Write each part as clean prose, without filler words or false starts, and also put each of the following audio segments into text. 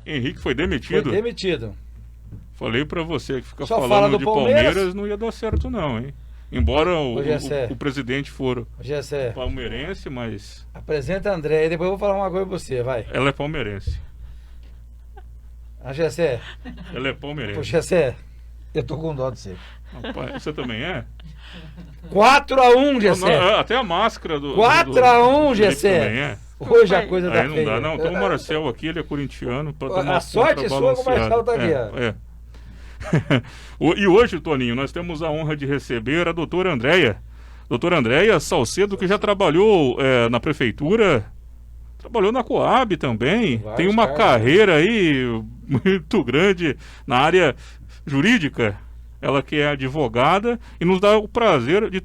Henrique foi demitido? Foi demitido. Falei pra você que fica Só fala falando do de Palmeiras, não ia dar certo não, hein? Embora Gessé, o presidente for Gessé, palmeirense, mas... apresenta a André e depois eu vou falar uma coisa pra você, vai. Ela é palmeirense. A Gessé, Ela é palmeirense. ô Gessé, eu tô com dó de você. Rapaz, você também é? 4-1, Gessé. Até a máscara do... 4-1, Felipe Gessé. também é. Hoje a coisa Aí tá não feia. dá, não. Então o Marcel aqui, ele é corintiano. Pra tomar A sorte sua que o Marcel tá aqui, ó. É. E hoje, Toninho, nós temos a honra de receber a doutora Andréia. Doutora Andréia Salcedo, que já trabalhou na prefeitura, trabalhou na Coab também. Tem uma carreira aí muito grande na área jurídica. Ela que é advogada e nos dá o prazer de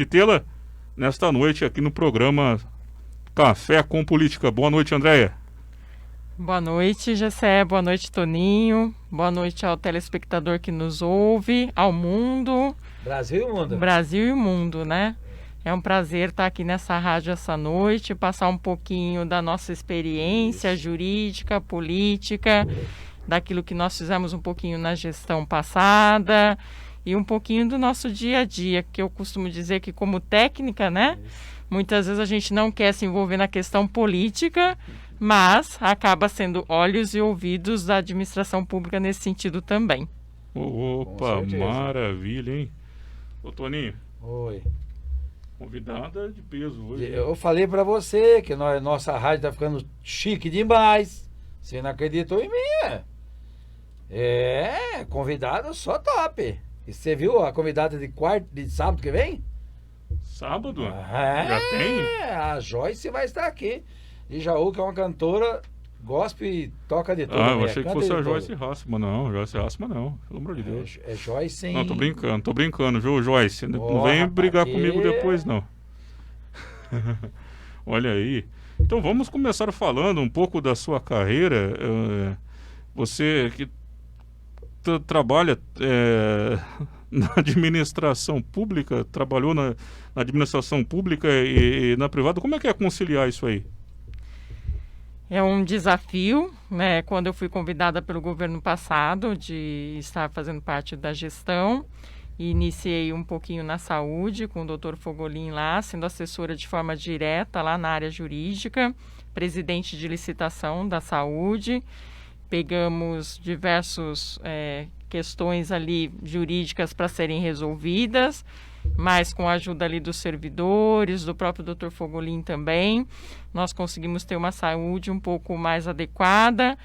tê-la nesta noite aqui no programa Café com Política. Boa noite, Andréia. Boa noite, Gessé. Boa noite, Toninho. Boa noite ao telespectador que nos ouve, ao mundo. Brasil e o mundo. Brasil e o mundo, né? É um prazer estar aqui nessa rádio essa noite, passar um pouquinho da nossa experiência jurídica, política, daquilo que nós fizemos um pouquinho na gestão passada e um pouquinho do nosso dia a dia, que eu costumo dizer que como técnica, né? Muitas vezes a gente não quer se envolver na questão política, mas acaba sendo olhos e ouvidos da administração pública nesse sentido também. Opa, maravilha, hein? Ô, Toninho. Oi. Convidada de peso hoje. Eu falei pra você que nossa rádio tá ficando chique demais. Você não acreditou em mim, convidado só top. E você viu a convidada de sábado que vem? Sábado? Já tem? A Joyce vai estar aqui. De Jaú, que é uma cantora gospel e toca de tudo. Eu achei que fosse a Joyce Hassman. Não, Joyce Hassman não. Pelo amor de Deus. É Joyce, hein? Não, tô brincando, viu, Joyce? Não vem brigar comigo depois, não. Olha aí. Então vamos começar falando um pouco da sua carreira. Você que trabalha na administração pública, trabalhou na administração pública e na privada. Como é que é conciliar isso aí? É um desafio, né? Quando eu fui convidada pelo governo passado de estar fazendo parte da gestão, e iniciei um pouquinho na saúde com o Dr. Fogolin lá, sendo assessora de forma direta lá na área jurídica, presidente de licitação da saúde. Pegamos diversas questões ali jurídicas para serem resolvidas, mas com a ajuda ali dos servidores, do próprio Dr. Fogolin também, nós conseguimos ter uma saúde um pouco mais adequada.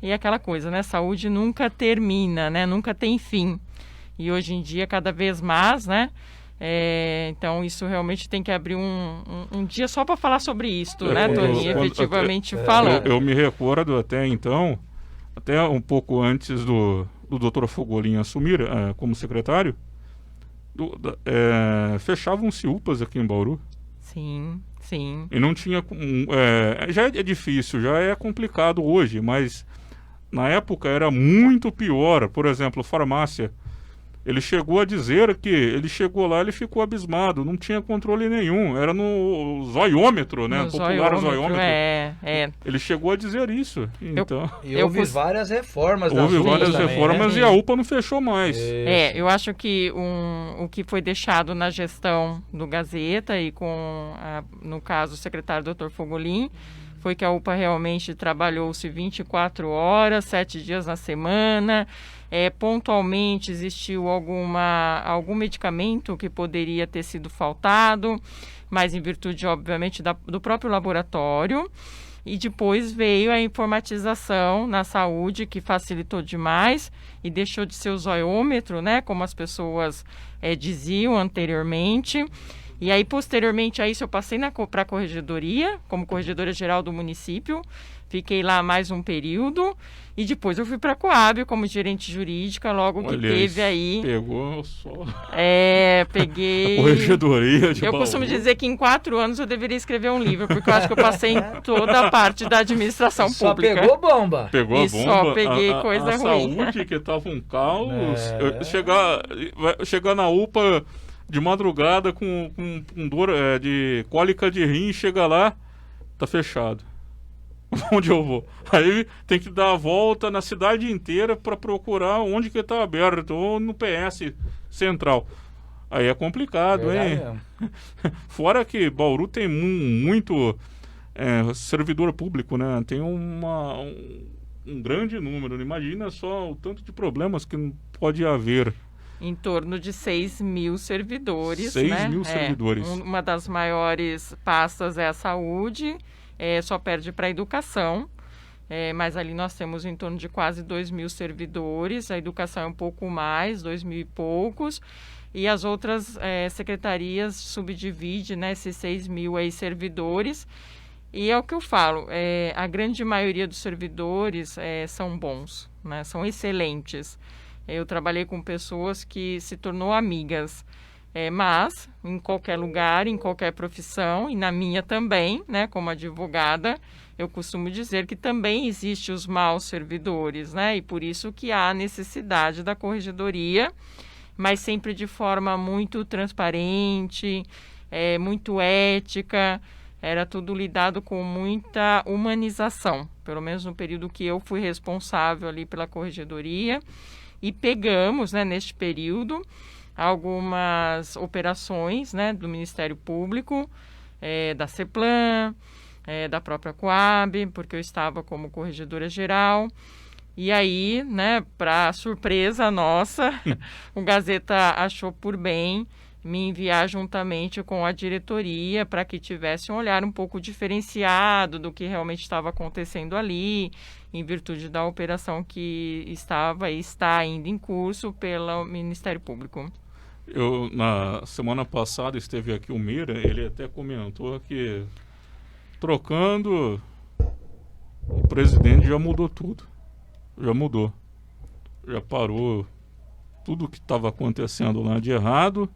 E aquela coisa, né? Saúde nunca termina, né? Nunca tem fim. E hoje em dia, cada vez mais, né? Então, isso realmente tem que abrir um dia só para falar sobre isso, né, Toninho? Efetivamente falando. Eu me recordo até então, até um pouco antes do Dr. Fogolin assumir como secretário, fechavam-se UPAs aqui em Bauru. Sim, sim. E não tinha... já é difícil, já é complicado hoje, mas na época era muito pior. Por exemplo, farmácia. Ele chegou a dizer que ele chegou lá, ele ficou abismado, não tinha controle nenhum, era no zoiômetro, né? Popular zoiômetro. Ele chegou a dizer isso. Então, houve várias reformas. Houve várias reformas e a UPA não fechou mais. Eu acho que o que foi deixado na gestão do Gazeta e com, no caso, o secretário Dr. Fogolin, foi que a UPA realmente trabalhou-se 24 horas, 7 dias na semana. Pontualmente existiu algum medicamento que poderia ter sido faltado, mas em virtude, obviamente, do próprio laboratório. E depois veio a informatização na saúde, que facilitou demais e deixou de ser o zoiômetro, né, como as pessoas diziam anteriormente. E aí, posteriormente a isso, eu passei para a corregedoria, como corregedora geral do município. Fiquei lá mais um período e depois eu fui para a Coab como gerente jurídica, logo que teve aí... Pegou só... peguei... A corregedoria de Eu Bauru. costumo dizer que em 4 anos eu deveria escrever um livro, porque eu acho que eu passei em toda a parte da administração pública. Só pegou bomba. Pegou a bomba. Só peguei coisa a ruim. Saúde que estava um caos. Chegar na UPA de madrugada com dor de cólica de rim, chega lá, tá fechado. Onde eu vou? Aí tem que dar a volta na cidade inteira para procurar onde que está aberto, ou no PS Central. Aí é complicado, Verdade hein? mesmo. Fora que Bauru tem muito servidor público, né? Tem um grande número. Imagina só o tanto de problemas que pode haver. Em torno de 6 mil servidores. 6 né? mil servidores. Uma das maiores pastas é a saúde, só perde para a educação. Mas ali nós temos em torno de quase 2 mil servidores. A educação é um pouco mais, 2 mil e poucos. E as outras secretarias subdividem, né, esses 6 mil aí servidores. E é o que eu falo, a grande maioria dos servidores são bons, né, são excelentes. Eu trabalhei com pessoas que se tornou amigas, mas em qualquer lugar, em qualquer profissão, e na minha também, né, como advogada, eu costumo dizer que também existem os maus servidores, né, e por isso que há necessidade da corregedoria, mas sempre de forma muito transparente, muito ética, era tudo lidado com muita humanização, pelo menos no período que eu fui responsável ali pela corregedoria, e pegamos, né, neste período, algumas operações, né, do Ministério Público, da CEPLAN, da própria Coab, porque eu estava como corregedora geral. E aí, né, para surpresa nossa, o Gazeta achou por bem me enviar juntamente com a diretoria para que tivesse um olhar um pouco diferenciado do que realmente estava acontecendo ali, em virtude da operação que estava e está ainda em curso pelo Ministério Público. Na semana passada esteve aqui o Meira, ele até comentou que trocando o presidente já mudou tudo. Já mudou. Já parou tudo que estava acontecendo lá de errado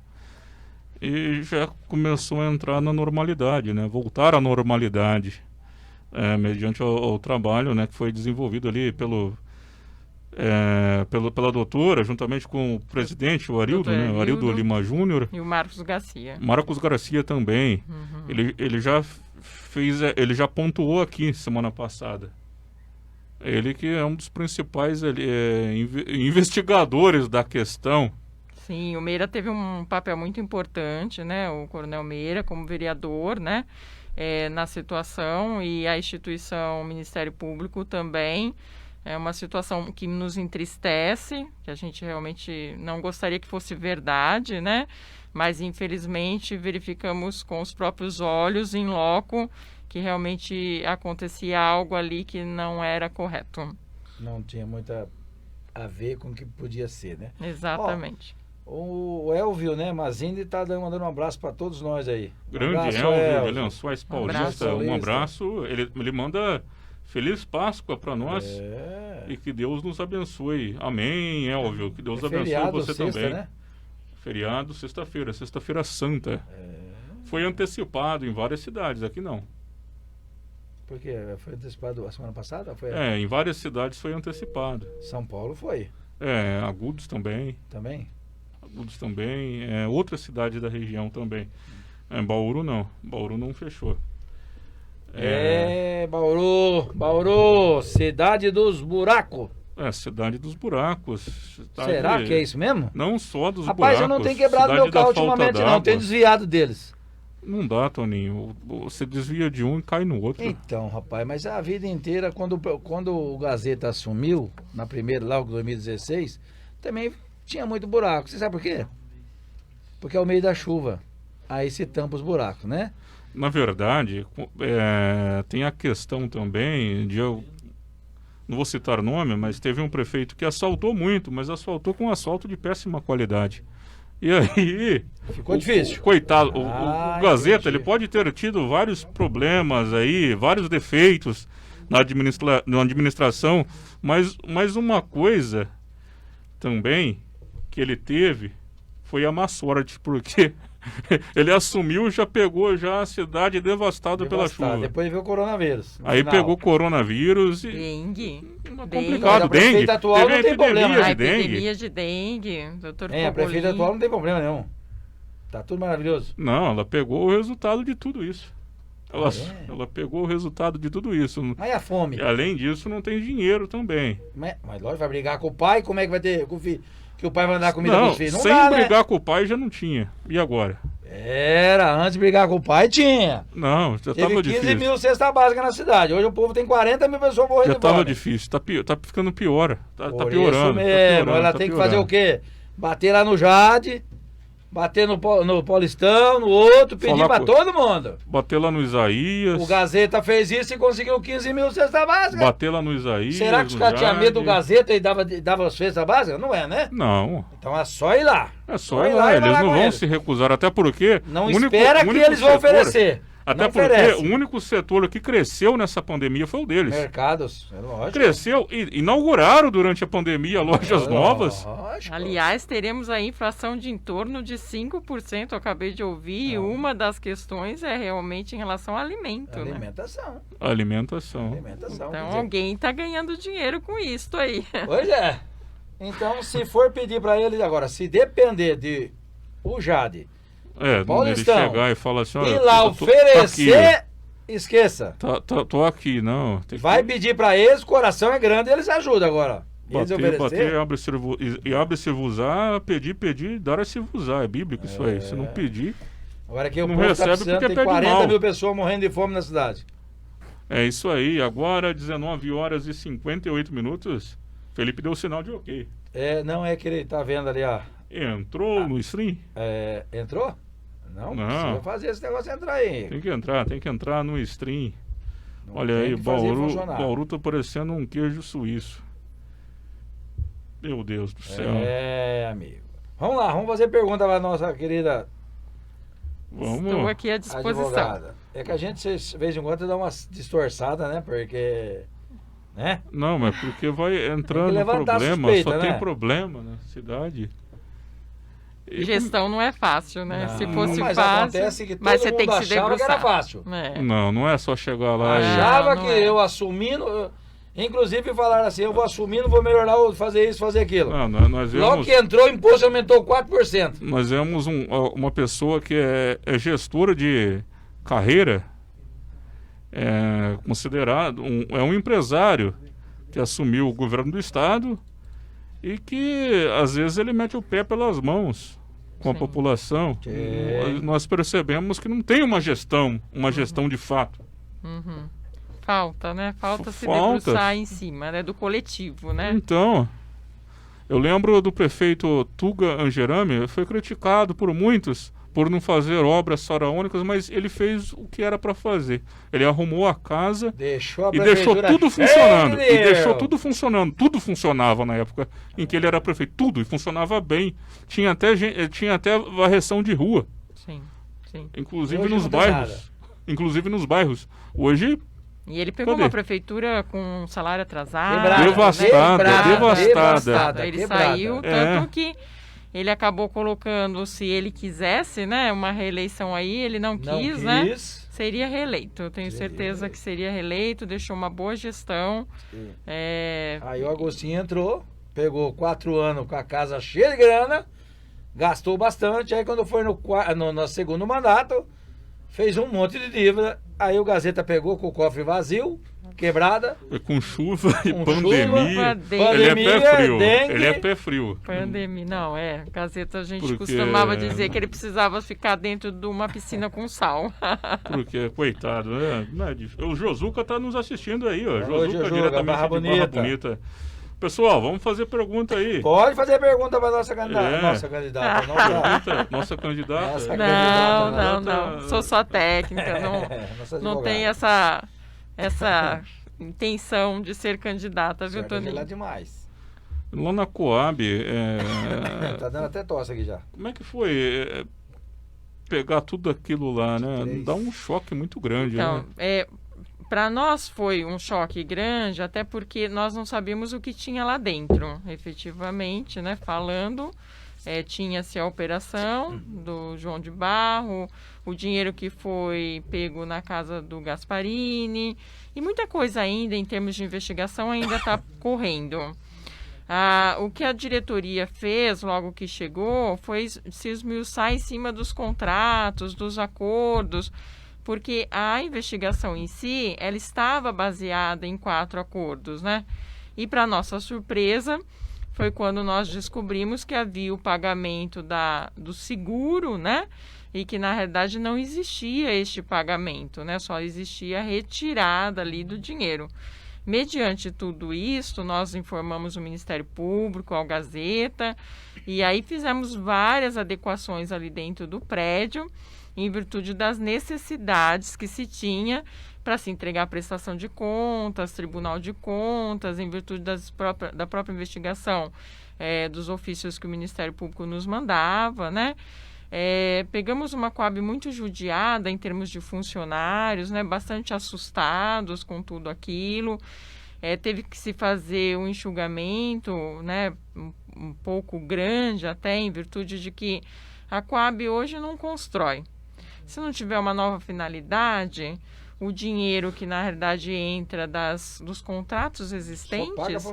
e já começou a entrar na normalidade, né? Voltar à normalidade, mediante ao trabalho, né, que foi desenvolvido ali pela doutora, juntamente com o presidente, o Arildo, né? O Arildo Lima Júnior. E o Marcos Garcia. Marcos Garcia também. Uhum. Ele já fez, ele já pontuou aqui semana passada. Ele que é um dos principais investigadores da questão. Sim, o Meira teve um papel muito importante, né? O Coronel Meira, como vereador, né? Na situação, e a instituição o Ministério Público também. É uma situação que nos entristece, que a gente realmente não gostaria que fosse verdade, né? Mas, infelizmente, verificamos com os próprios olhos, em loco, que realmente acontecia algo ali que não era correto. Não tinha muito a ver com o que podia ser, né? Exatamente. O Elvio, né, Mazini, está mandando um abraço para todos nós aí. Grande abraço, Elvio, de Lençóis Paulista, um abraço. Ele manda Feliz Páscoa para nós e que Deus nos abençoe. Amém, Elvio. Que Deus abençoe você sexta, também. Né? Feriado, sexta-feira santa. Foi antecipado em várias cidades, aqui não. Por quê? Foi antecipado a semana passada? Em várias cidades foi antecipado. São Paulo foi. Agudos também. Também? Agudos também. Outras cidades da região também. Bauru não fechou. Bauru, cidade dos buracos. Cidade dos buracos. Será que é isso mesmo? Não só dos buracos. Rapaz, eu não tenho quebrado meu carro ultimamente não, tenho desviado deles. Não dá, Toninho. Você desvia de um e cai no outro. Então, rapaz, mas a vida inteira, quando o Gazeta assumiu, na primeira, lá em 2016, também tinha muito buraco. Você sabe por quê? Porque é o meio da chuva. Aí se tampa os buracos, né? Na verdade, tem a questão também de... Não vou citar nome, mas teve um prefeito que asfaltou muito, mas asfaltou com asfalto de péssima qualidade. E aí... Ficou difícil. Coitado, o Gazeta, ele pode ter tido vários problemas aí, vários defeitos na administração, mas uma coisa também que ele teve foi a má sorte, porque ele assumiu e já pegou a cidade devastada pela chuva. Depois veio o coronavírus. Aí pegou coronavírus e... Dengue. Complicado, dengue. Prefeita atual não tem problema. Epidemia de dengue. Doutor a prefeita atual não tem problema nenhum. Tá tudo maravilhoso. Não, ela pegou o resultado de tudo isso. Ela pegou o resultado de tudo isso. Mas a fome? E além disso, não tem dinheiro também. Mas lógico, vai brigar com o pai, como é que vai ter com o filho? Que o pai vai dar comida Não, pros filhos? Não sem dá, brigar né? com o pai já não tinha. E agora? Antes de brigar com o pai, tinha. Não, já Teve tava 15 difícil. mil cesta básica na cidade. Hoje o povo tem 40 mil pessoas morrendo Já de tava fome. difícil. Tá ficando pior. Tá Por piorando. isso tá mesmo, piorando, ela tá tem que piorando. fazer o quê? Bater lá no Jade, bater no Paulistão, no outro, pedir Falar pra com- todo mundo. Bater lá no Isaías. O Gazeta fez isso e conseguiu 15 mil cesta básica. Bater lá no Isaías. Será que os no caras tinham medo do Jade. Gazeta e dava cesta básica? Não é, né? Não. Então é só ir lá. É só ir lá. e Eles falar não com vão eles. se recusar. Até porque. Não o único- espera o que único eles vão setor- oferecer. Até Não porque oferece. o único setor que cresceu nessa pandemia foi o deles. Mercados, é lógico. Cresceu e inauguraram durante a pandemia lojas novas. Lógico. Aliás, teremos a inflação de em torno de 5%, eu acabei de ouvir, e uma das questões é realmente em relação ao alimento, né? Alimentação. Alimentação. Alimentação. Então quer dizer, alguém está ganhando dinheiro com isso aí. Pois é. Então, se for pedir pra eles agora, se depender de o Jade Ele Paulistão, chegar e falar assim, olha, ir lá eu tô oferecer, aqui, esqueça. tô aqui, não. Tem que Vai pedir pra eles, o coração é grande, eles ajudam agora. Eles bater, oferecer, abre-se vos a, pedir, dar-se vos a. É bíblico isso aí. Se não pedir, agora que o não povo tá recebe precisando, porque tem pede 40 mal. mil pessoas morrendo de fome na cidade. é isso aí. Agora, 19 horas e 58 minutos. Felipe deu sinal de ok. Não é que ele tá vendo ali, ó. Entrou no stream? Entrou? Não, Não. precisa fazer esse negócio entrar aí. Tem que entrar no stream. Não Olha tem aí, que fazer funcionar. Bauru tá parecendo um queijo suíço. Meu Deus do céu. Amigo. Vamos lá, vamos fazer pergunta pra nossa querida Vamos. Estou aqui à disposição. advogada. É que a gente, de vez em quando, dá uma distorçada, né? Porque... né? Não, mas porque vai entrando levantar problema, suspeita, só né? tem problema na cidade. E Gestão não é fácil, né? Se Não, fosse mas fácil, acontece que todo mas você mundo tem que se achava que era debruçar. fácil. É. Não é só chegar lá e... Achava não que é. eu assumindo... Inclusive falaram assim, eu vou assumindo, vou melhorar, vou fazer isso, fazer aquilo. Não, nós Logo vemos, que entrou, o imposto aumentou 4%. nós vemos uma pessoa que é gestora de carreira, considerado, é um empresário que assumiu o governo do estado e que às vezes ele mete o pé pelas mãos com a Sim. população. Nós percebemos que não tem uma gestão de fato. Uhum. Falta, né? Falta se Falta. debruçar em cima, né? Do coletivo, né? Então, eu lembro do prefeito Tuga Angerami, foi criticado por muitos por não fazer obras faraônicas, mas ele fez o que era para fazer. Ele arrumou a casa Deixou a e deixou prefeitura tudo cheia funcionando. de E dinheiro. deixou tudo funcionando. Tudo funcionava na época em que ele era prefeito. Tudo, e funcionava bem. Tinha até varreção de rua, Sim, sim. inclusive Hoje nos não tem bairros. nada. Inclusive nos bairros. Hoje, E ele pegou Cadê? uma prefeitura com um salário atrasado. Quebrada, Devastada, né? devastada. Ele quebrada. saiu, É. tanto que ele acabou colocando, se ele quisesse, né, uma reeleição aí, ele não quis, né? Seria reeleito. Eu tenho Seria certeza reeleito. que seria reeleito, deixou uma boa gestão. Sim. É, Aí o Agostinho entrou, pegou 4 anos com a casa cheia de grana, gastou bastante. Aí quando foi no segundo mandato, fez um monte de dívida. Aí o Gazeta pegou com o cofre vazio, quebrada. com chuva e Com pandemia. chuva, Ele é pandemia, pé frio. dengue. Ele é pé frio. Pandemia, não, Gazeta a gente Porque- costumava dizer que ele precisava ficar dentro de uma piscina com sal. Porque, coitado, né? Não é difícil. O Josuca tá nos assistindo aí, ó. Alô, Josuca, Josuca, diretamente Barra de Barra Bonita. Bonita. Pessoal, vamos fazer pergunta aí. Pode fazer pergunta para nossa candidata. É. Nossa candidata, Nossa candidata. Nossa Não, candidata, não. Sou só técnica, nossa não advogada. tem essa intenção de ser candidata, viu, Certo, é Toninho? lá demais. Lá na Coab, Tá dando até tosse aqui já. como é que foi pegar tudo aquilo lá, né? 23. Dá um choque muito grande, Então, né? para nós foi um choque grande, até porque nós não sabíamos o que tinha lá dentro, efetivamente, né? Falando, tinha-se a operação do João de Barro, o dinheiro que foi pego na casa do Gasparini, e muita coisa ainda, em termos de investigação, ainda está correndo. O que a diretoria fez logo que chegou foi se esmiuçar em cima dos contratos, dos acordos, porque a investigação em si, ela estava baseada em 4 acordos, né? E para nossa surpresa, foi quando nós descobrimos que havia o pagamento do seguro, né? E que na realidade não existia este pagamento, né? Só existia a retirada ali do dinheiro. Mediante tudo isso, nós informamos o Ministério Público, a Gazeta, e aí fizemos várias adequações ali dentro do prédio, em virtude das necessidades que se tinha para se entregar a prestação de contas, Tribunal de Contas, em virtude da própria investigação dos ofícios que o Ministério Público nos mandava, né? Pegamos uma Coab muito judiada em termos de funcionários, né, bastante assustados com tudo aquilo. Teve que se fazer um enxugamento, né, um pouco grande até, em virtude de que a Coab hoje não constrói. Se não tiver uma nova finalidade, o dinheiro que na realidade entra dos contratos existentes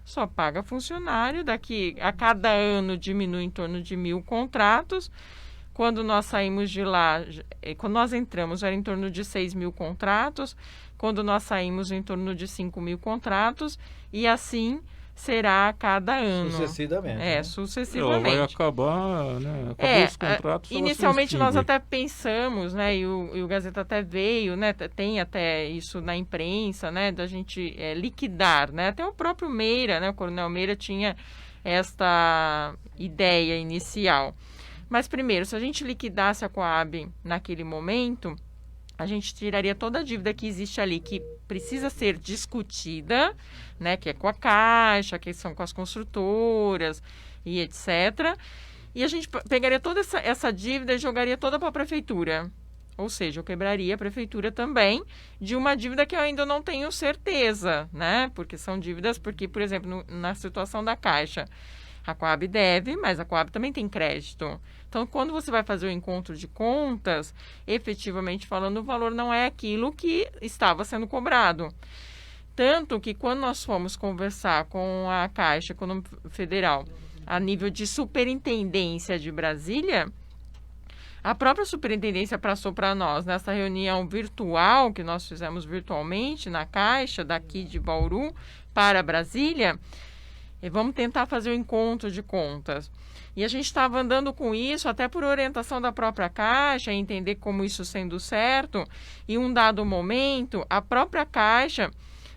só paga funcionário. Daqui a cada ano diminui em torno de 1.000 contratos. Quando nós saímos de lá, quando nós entramos, era em torno de 6.000 contratos. Quando nós saímos, em torno de 5.000 contratos. E assim será a cada ano. Sucessivamente. Né? Sucessivamente. Vai acabar, né? Acabou os contratos. Inicialmente nós até pensamos, né? E o Gazeta até veio, né? Tem até isso na imprensa, né? Da gente liquidar, né? Até o próprio Meira, né? O Coronel Meira tinha esta ideia inicial. Mas primeiro, se a gente liquidasse a Coab naquele momento, a gente tiraria toda a dívida que existe ali, que precisa ser discutida, né, que é com a Caixa, que são com as construtoras e etc. E a gente pegaria toda essa dívida e jogaria toda para a Prefeitura. Ou seja, eu quebraria a Prefeitura também de uma dívida que eu ainda não tenho certeza, né? Porque são dívidas, por exemplo, na situação da Caixa, a Coab deve, mas a Coab também tem crédito. Então, quando você vai fazer o encontro de contas, efetivamente falando, o valor não é aquilo que estava sendo cobrado. Tanto que quando nós fomos conversar com a Caixa Econômica Federal, a nível de superintendência de Brasília, a própria superintendência passou para nós, nessa reunião virtual que nós fizemos virtualmente na Caixa, daqui de Bauru para Brasília, e vamos tentar fazer o encontro de contas. E a gente estava andando com isso, até por orientação da própria Caixa, entender como isso sendo certo. E um dado momento, a própria Caixa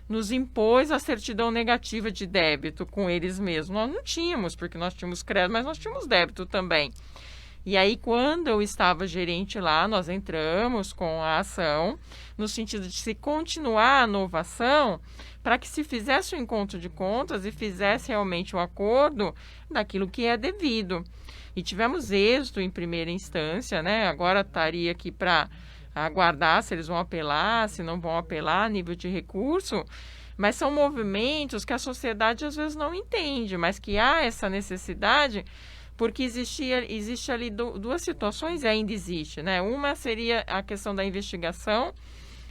nos impôs a certidão negativa de débito com eles mesmos. Nós não tínhamos, porque nós tínhamos crédito, mas nós tínhamos débito também. E aí, quando eu estava gerente lá, nós entramos com a ação, no sentido de se continuar a inovação, para que se fizesse o encontro de contas e fizesse realmente o acordo daquilo que é devido. E tivemos êxito em primeira instância, né? Agora estaria aqui para aguardar se eles vão apelar, se não vão apelar a nível de recurso, mas são movimentos que a sociedade às vezes não entende, mas que há essa necessidade, porque existe ali duas situações e ainda existe, né? Uma seria a questão da investigação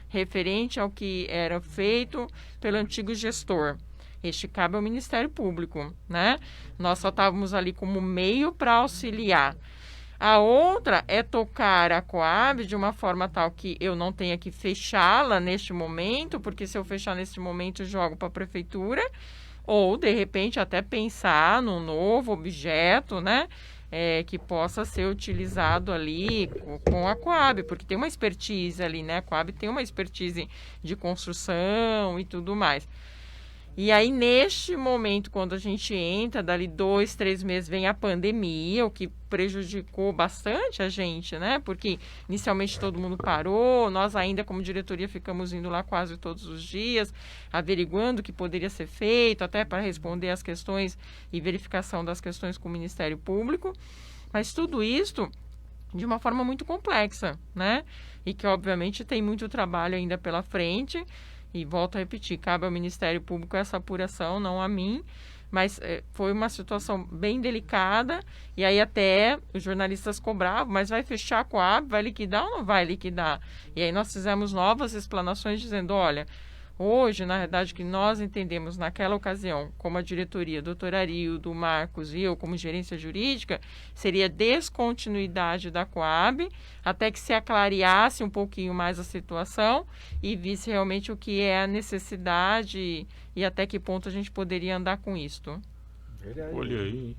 referente ao que era feito pelo antigo gestor. Este cabe ao Ministério Público, né? Nós só estávamos ali como meio para auxiliar. A outra é tocar a Coab de uma forma tal que eu não tenha que fechá-la neste momento, porque se eu fechar neste momento, eu jogo para a Prefeitura, ou, de repente, até pensar num novo objeto, né? Que possa ser utilizado ali com a Coab, porque tem uma expertise ali, né? A Coab tem uma expertise de construção e tudo mais. E aí, neste momento, quando a gente entra, dali 2, 3 meses, vem a pandemia, o que prejudicou bastante a gente, né? Porque inicialmente todo mundo parou, nós ainda como diretoria ficamos indo lá quase todos os dias, averiguando o que poderia ser feito, até para responder às questões e verificação das questões com o Ministério Público. Mas tudo isso de uma forma muito complexa, né? E que, obviamente, tem muito trabalho ainda pela frente. E volto a repetir, cabe ao Ministério Público essa apuração, não a mim, mas foi uma situação bem delicada, e aí até os jornalistas cobravam, mas vai fechar a Coab, vai liquidar ou não vai liquidar? E aí nós fizemos novas explanações dizendo, olha, Hoje, na verdade, o que nós entendemos naquela ocasião, como a diretoria, doutor Arildo, Marcos e eu, como gerência jurídica, seria descontinuidade da Coab, até que se aclareasse um pouquinho mais a situação e visse realmente o que é a necessidade e até que ponto a gente poderia andar com isto. Olha aí.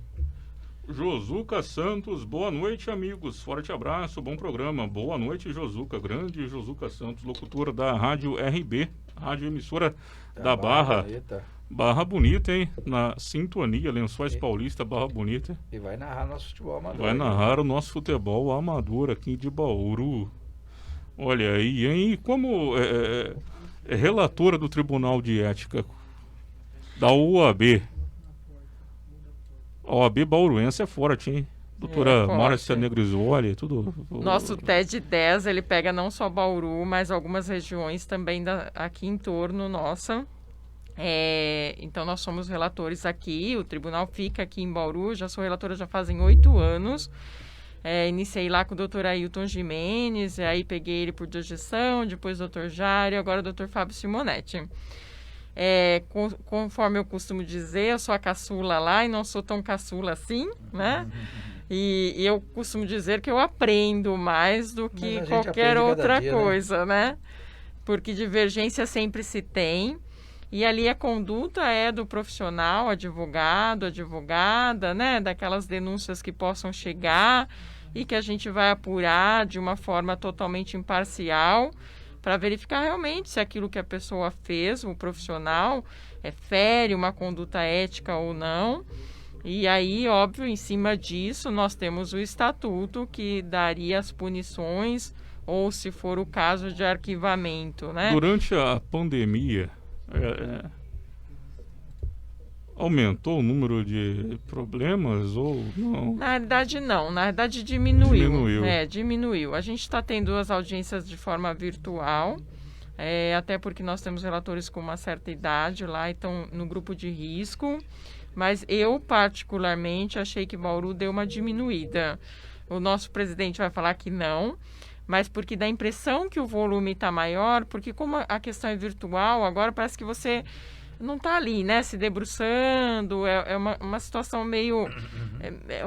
Josuca Santos, boa noite, amigos. Forte abraço, bom programa. Boa noite, Josuca. Grande Josuca Santos, locutora da Rádio RB, rádio emissora da Barra. Barra Bonita, hein? Na sintonia, Lençóis Paulista, Barra Bonita. E vai narrar nosso futebol amador. Vai narrar o nosso futebol amador aqui de Bauru. Olha aí, hein? E como é relatora do Tribunal de Ética da UAB. A OAB bauruense é forte, hein? Doutora Márcia Negrisoli, tudo... Nosso TED 10, ele pega não só Bauru, mas algumas regiões também aqui em torno nossa. Então, nós somos relatores aqui, o tribunal fica aqui em Bauru, já sou relatora já fazem 8 anos. Iniciei lá com o doutor Ailton Jimenez, aí peguei ele por gestão, depois o doutor Jário, agora o doutor Fábio Simonetti. Conforme eu costumo dizer, eu sou a caçula lá e não sou tão caçula assim, né? E eu costumo dizer que eu aprendo mais do que qualquer outra coisa, né? Porque divergência sempre se tem. E ali a conduta é do profissional, advogado, advogada, né? Daquelas denúncias que possam chegar e que a gente vai apurar de uma forma totalmente imparcial para verificar realmente se aquilo que a pessoa fez, o profissional, fere uma conduta ética ou não. E aí, óbvio, em cima disso, nós temos o estatuto que daria as punições ou, se for o caso, de arquivamento, né? Durante a pandemia, aumentou o número de problemas ou não? Na realidade, não. Na realidade, diminuiu. Diminuiu. A gente está tendo as audiências de forma virtual, até porque nós temos relatores com uma certa idade lá e estão no grupo de risco. Mas eu, particularmente, achei que Bauru deu uma diminuída. O nosso presidente vai falar que não, mas porque dá a impressão que o volume está maior, porque como a questão é virtual, agora parece que você não está ali, né, se debruçando, é uma situação meio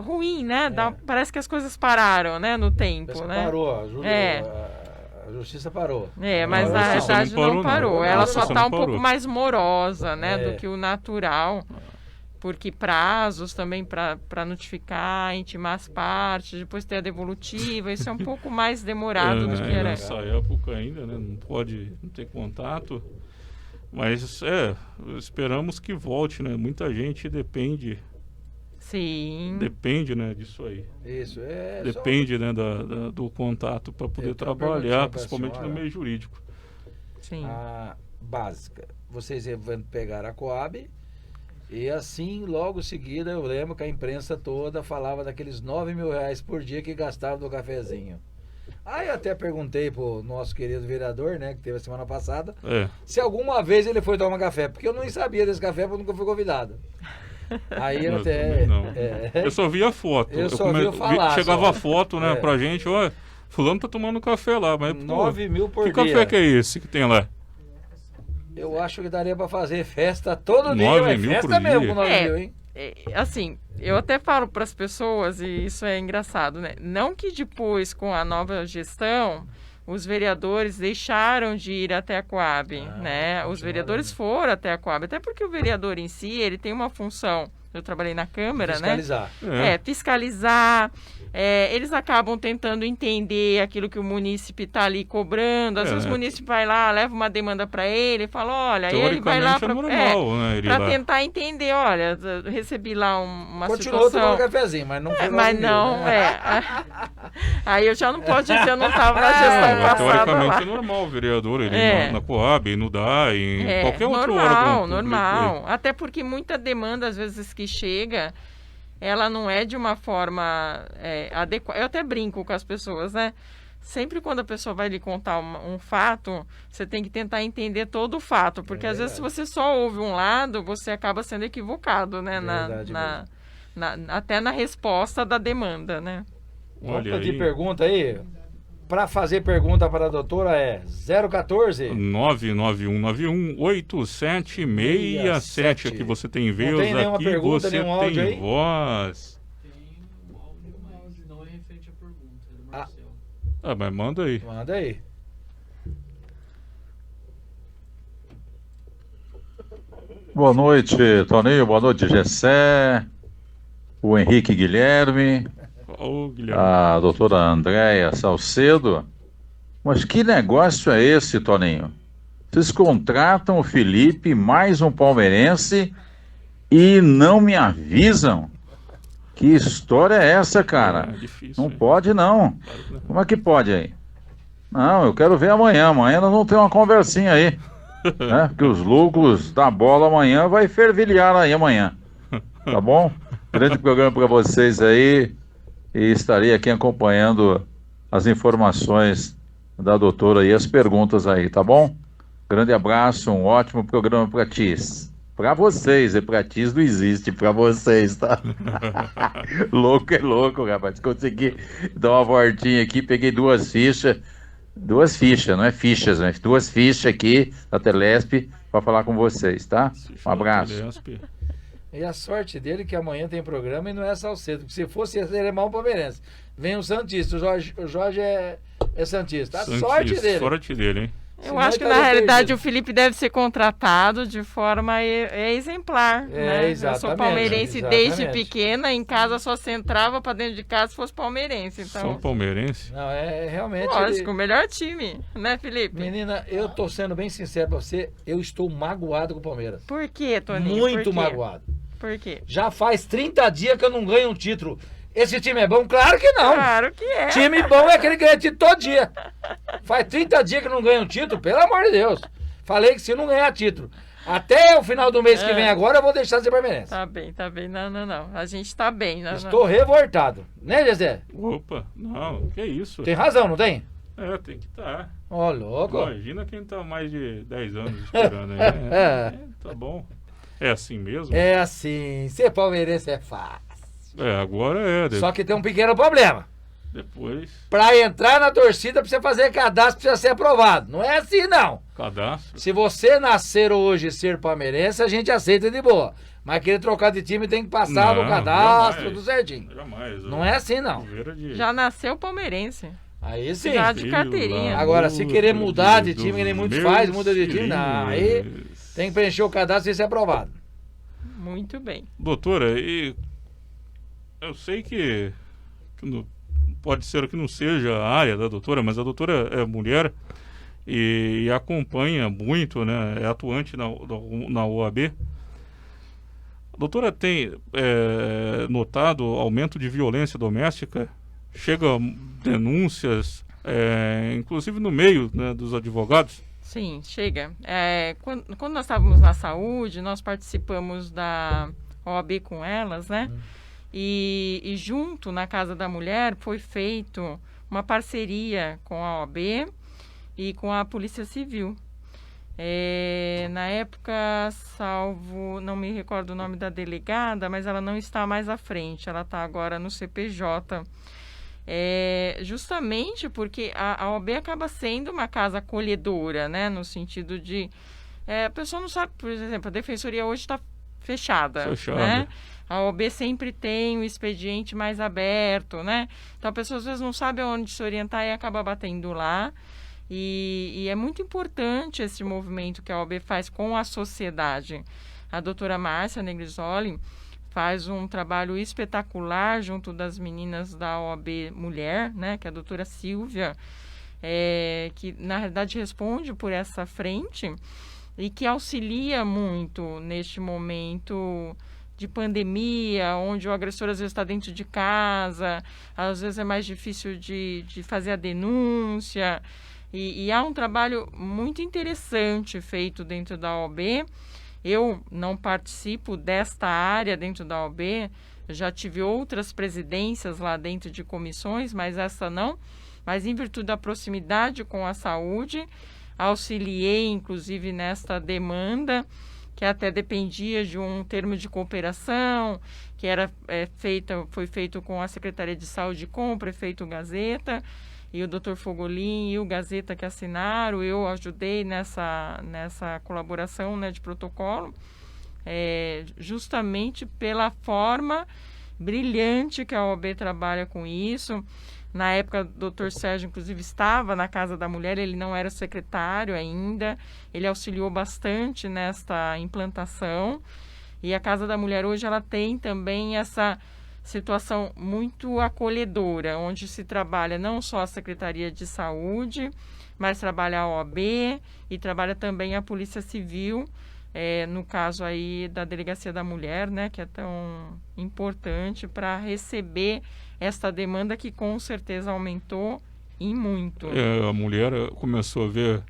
ruim, né, parece que as coisas pararam, né, no tempo, né. Parou, a justiça parou. Mas na verdade não parou, ela só está um pouco mais morosa, né, do que o natural. Porque prazos também para notificar, intimar as partes, depois ter a devolutiva, isso é um pouco mais demorado do que era. Nessa época ainda, né? Não ter contato, mas esperamos que volte, né? Muita gente depende. Sim. Depende, né, disso aí. Isso, depende, né, do contato para poder trabalhar, principalmente no meio jurídico. Sim. A básica, vocês vão pegar a Coab. E assim, logo em seguida, eu lembro que a imprensa toda falava daqueles R$9.000 por dia que gastava no cafezinho. Aí eu até perguntei pro nosso querido vereador, né, que teve a semana passada, se alguma vez ele foi tomar café, porque eu não sabia desse café, porque eu nunca fui convidado. Aí eu até... Eu só via foto. Chegava a foto, né, pra gente, ó, fulano tá tomando café lá, mas... 9.000 por dia. Que café que é esse que tem lá? Eu acho que daria pra fazer festa todo dia, 9.000 festa por mesmo dia. com 9.000, hein? Assim, eu até falo para as pessoas, e isso é engraçado, né? Não que depois, com a nova gestão, os vereadores deixaram de ir até a Coab, né? Os vereadores foram até a Coab, até porque o vereador em si, ele tem uma função... Eu trabalhei na Câmara, fiscalizar. Né? Fiscalizar. Eles acabam tentando entender aquilo que o munícipe está ali cobrando. Às vezes o munícipe vai lá, leva uma demanda para ele, fala, olha, aí ele vai lá para tentar entender, olha, recebi lá uma Continuou situação... tomando cafezinho, mas não foi mas não, né? Aí eu já não posso dizer, eu não estava na gestão passada. Teoricamente lá. é normal o vereador, ele na Coab, no DAI, em qualquer outro órgão. Normal. Até porque muita demanda, às vezes, que chega, ela não é de uma forma adequada. Eu até brinco com as pessoas, né? Sempre quando a pessoa vai lhe contar um fato, você tem que tentar entender todo o fato, porque às vezes se você só ouve um lado, você acaba sendo equivocado, né? Até na resposta da demanda, né? Vamos pedir pergunta aí para fazer pergunta para a doutora é 014 991818767. Aqui você tem vez, não tem nenhuma aqui pergunta, você nenhum áudio tem aí? voz. Tem um áudio, não é referente à pergunta, é do Ah. Marcel. Mas manda aí. Manda aí. Boa noite, Toninho. Boa noite, Gessé, o Henrique Guilherme, Ô, Guilherme. a doutora Andréia Salcedo. Mas que negócio é esse, Toninho? Vocês contratam o Felipe, mais um palmeirense, e não me avisam? Que história é essa, cara? É difícil, Não hein? pode, não. Claro que não. Como é que pode aí? Não, eu quero ver amanhã. Amanhã nós vamos ter uma conversinha aí. Né? Que os lucros da bola amanhã vai fervilhar aí amanhã. Tá bom? Grande programa para vocês aí. E estarei aqui acompanhando as informações da doutora e as perguntas aí, tá bom? Grande abraço, um ótimo programa para ti. Para vocês, para ti não existe, para vocês, tá? Louco é louco, rapaz. Consegui dar uma voltinha aqui, peguei duas fichas, não é fichas, né? Duas fichas aqui da Telesp para falar com vocês, tá? Um abraço. E a sorte dele é que amanhã tem programa e não é Salcedo, porque se fosse ele é mal palmeirense. Vem o Santista, o Jorge é Santista. A sorte dele. Sorte dele, hein? Eu Senão acho que ele na estaria realidade perdido. o Felipe deve ser contratado de forma exemplar, né? Eu sou exatamente, palmeirense exatamente. desde pequena, em casa só se entrava pra dentro de casa se fosse palmeirense, São então... palmeirense? Não, é realmente. Lógico, o melhor time, né, Felipe? Menina, eu tô sendo bem sincero pra você, eu estou magoado com o Palmeiras. Por quê, Toninho? Muito Por quê? magoado. Por quê? Já faz 30 dias que eu não ganho um título. Esse time é bom? Claro que não. Claro que é. Time bom é aquele que ganha título todo dia. Faz 30 dias que eu não ganho um título, pelo amor de Deus. Falei que se não ganhar título até o final do mês que vem agora, eu vou deixar de ser palmeirense. Tá bem. Não. A gente tá bem. Não. Estou revoltado. Né, Zezé? Opa, não, que isso? Tem razão, não tem? Tem que estar. Ó, louco. Imagina quem tá há mais de 10 anos esperando aí. Tá bom. É assim mesmo? É assim, ser palmeirense é fácil. Agora é. Só que tem um pequeno problema. Depois, Pra entrar na torcida, precisa fazer cadastro, precisa ser aprovado. Não é assim, não. cadastro. Se você nascer hoje e ser palmeirense, a gente aceita de boa. Mas querer trocar de time tem que passar no Não, cadastro, jamais. tudo certinho. Jamais. Não é assim, não. Já nasceu palmeirense. Aí sim. Já de carteirinha. Agora, se querer mudar de time, que nem muitos faz, muda de time, não. Aí tem que preencher o cadastro e ser aprovado. Muito bem. Doutora, e eu sei que pode ser que não seja a área da doutora, mas a doutora é mulher e acompanha muito, né? É atuante na OAB. A doutora tem notado aumento de violência doméstica? Chega denúncias, inclusive no meio, né, dos advogados? Sim, chega. Quando nós estávamos na saúde, nós participamos da OAB com elas, né? E junto na Casa da Mulher foi feito uma parceria com a OAB e com a Polícia Civil. Na época, não me recordo o nome da delegada, mas ela não está mais à frente, ela está agora no CPJ. Justamente porque a OAB acaba sendo uma casa acolhedora, né? No sentido de... a pessoa não sabe, por exemplo, a Defensoria hoje está fechada, né? A OAB sempre tem o expediente mais aberto, né? Então a pessoa às vezes não sabe aonde se orientar e acaba batendo lá. E é muito importante esse movimento que a OAB faz com a sociedade. A doutora Márcia Negrisoli faz um trabalho espetacular junto das meninas da OAB Mulher, né? Que é a doutora Silvia, que na realidade responde por essa frente e que auxilia muito neste momento de pandemia, onde o agressor às vezes está dentro de casa, às vezes é mais difícil de fazer a denúncia, e há um trabalho muito interessante feito dentro da OAB. Eu não participo desta área dentro da OAB, já tive outras presidências lá dentro de comissões, mas essa não, mas em virtude da proximidade com a saúde, auxiliei inclusive nesta demanda, que até dependia de um termo de cooperação, que foi feito com a Secretaria de Saúde, com o prefeito Gazeta, e o Dr. Fogolin e o Gazeta que assinaram, eu ajudei nessa colaboração, né, de protocolo, justamente pela forma brilhante que a OAB trabalha com isso. Na época, o Dr. Sérgio, inclusive, estava na Casa da Mulher, ele não era secretário ainda, ele auxiliou bastante nesta implantação. E a Casa da Mulher hoje ela tem também essa situação muito acolhedora, onde se trabalha não só a Secretaria de Saúde, mas trabalha a OAB e trabalha também a Polícia Civil, no caso aí da Delegacia da Mulher, né, que é tão importante para receber esta demanda que com certeza aumentou e muito. A mulher começou a ver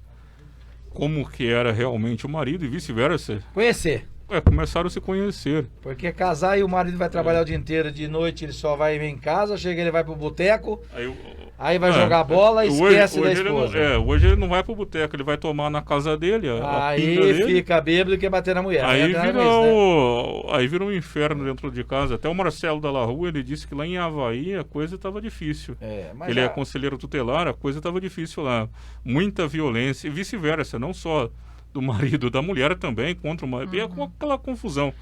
como que era realmente o marido e vice-versa. Conhecer. Começaram a se conhecer. Porque casar e o marido vai trabalhar o dia inteiro, de noite ele só vai em casa, chega ele vai pro boteco, aí vai jogar bola e esquece da esposa. Hoje ele não vai pro boteco, ele vai tomar na casa dele. Aí fica bêbado e quer bater na mulher. Aí vira um inferno dentro de casa. Até o Marcelo da La Rua, ele disse que lá em Avaí a coisa estava difícil. Ele é conselheiro tutelar, a coisa estava difícil lá. Muita violência e vice-versa, não só do marido, da mulher também, contra o marido. E é com aquela confusão.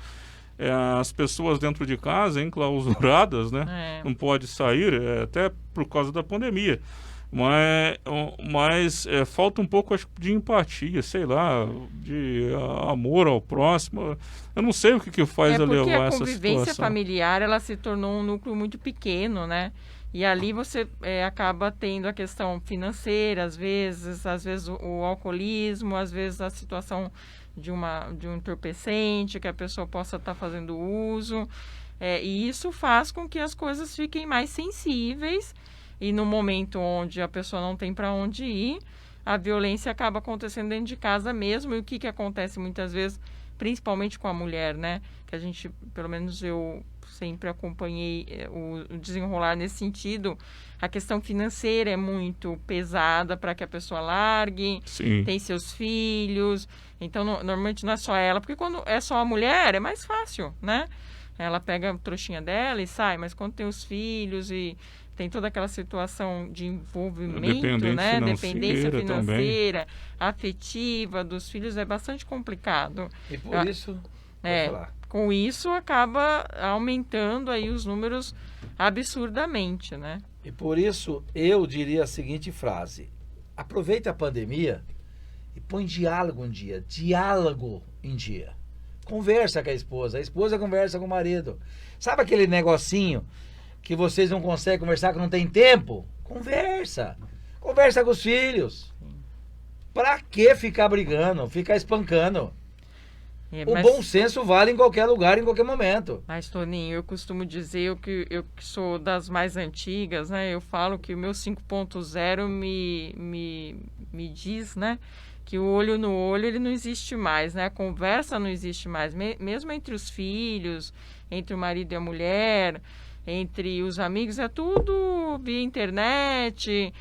As pessoas dentro de casa, enclausuradas, né? Não pode sair, até por causa da pandemia. Mas falta um pouco, acho, de empatia, sei lá, de amor ao próximo. Eu não sei o que faz a levar essa situação. Porque a convivência familiar, ela se tornou um núcleo muito pequeno, né? E ali você acaba tendo a questão financeira, às vezes o alcoolismo, às vezes a situação de um entorpecente que a pessoa possa estar fazendo uso. E isso faz com que as coisas fiquem mais sensíveis. E no momento onde a pessoa não tem para onde ir, a violência acaba acontecendo dentro de casa mesmo. E o que acontece muitas vezes, principalmente com a mulher, né? Que a gente, pelo menos eu sempre acompanhei o desenrolar nesse sentido. A questão financeira é muito pesada para que a pessoa largue. Sim. Tem seus filhos. Então, normalmente não é só ela, porque quando é só a mulher é mais fácil, né? Ela pega a trouxinha dela e sai, mas quando tem os filhos e tem toda aquela situação de envolvimento, né? Dependência financeira, afetiva dos filhos, é bastante complicado. E por isso, com isso acaba aumentando aí os números absurdamente, né? E por isso eu diria a seguinte frase: aproveita a pandemia e põe diálogo em dia. Conversa com a esposa conversa com o marido. Sabe aquele negocinho que vocês não conseguem conversar, que não tem tempo? Conversa com os filhos. Pra que ficar brigando, ficar espancando? O bom senso vale em qualquer lugar, em qualquer momento. Mas, Toninho, eu costumo dizer, eu que sou das mais antigas, né? Eu falo que o meu 5.0 me diz, né? Que o olho no olho, ele não existe mais, né? A conversa não existe mais. Mesmo entre os filhos, entre o marido e a mulher, entre os amigos, é tudo via internet.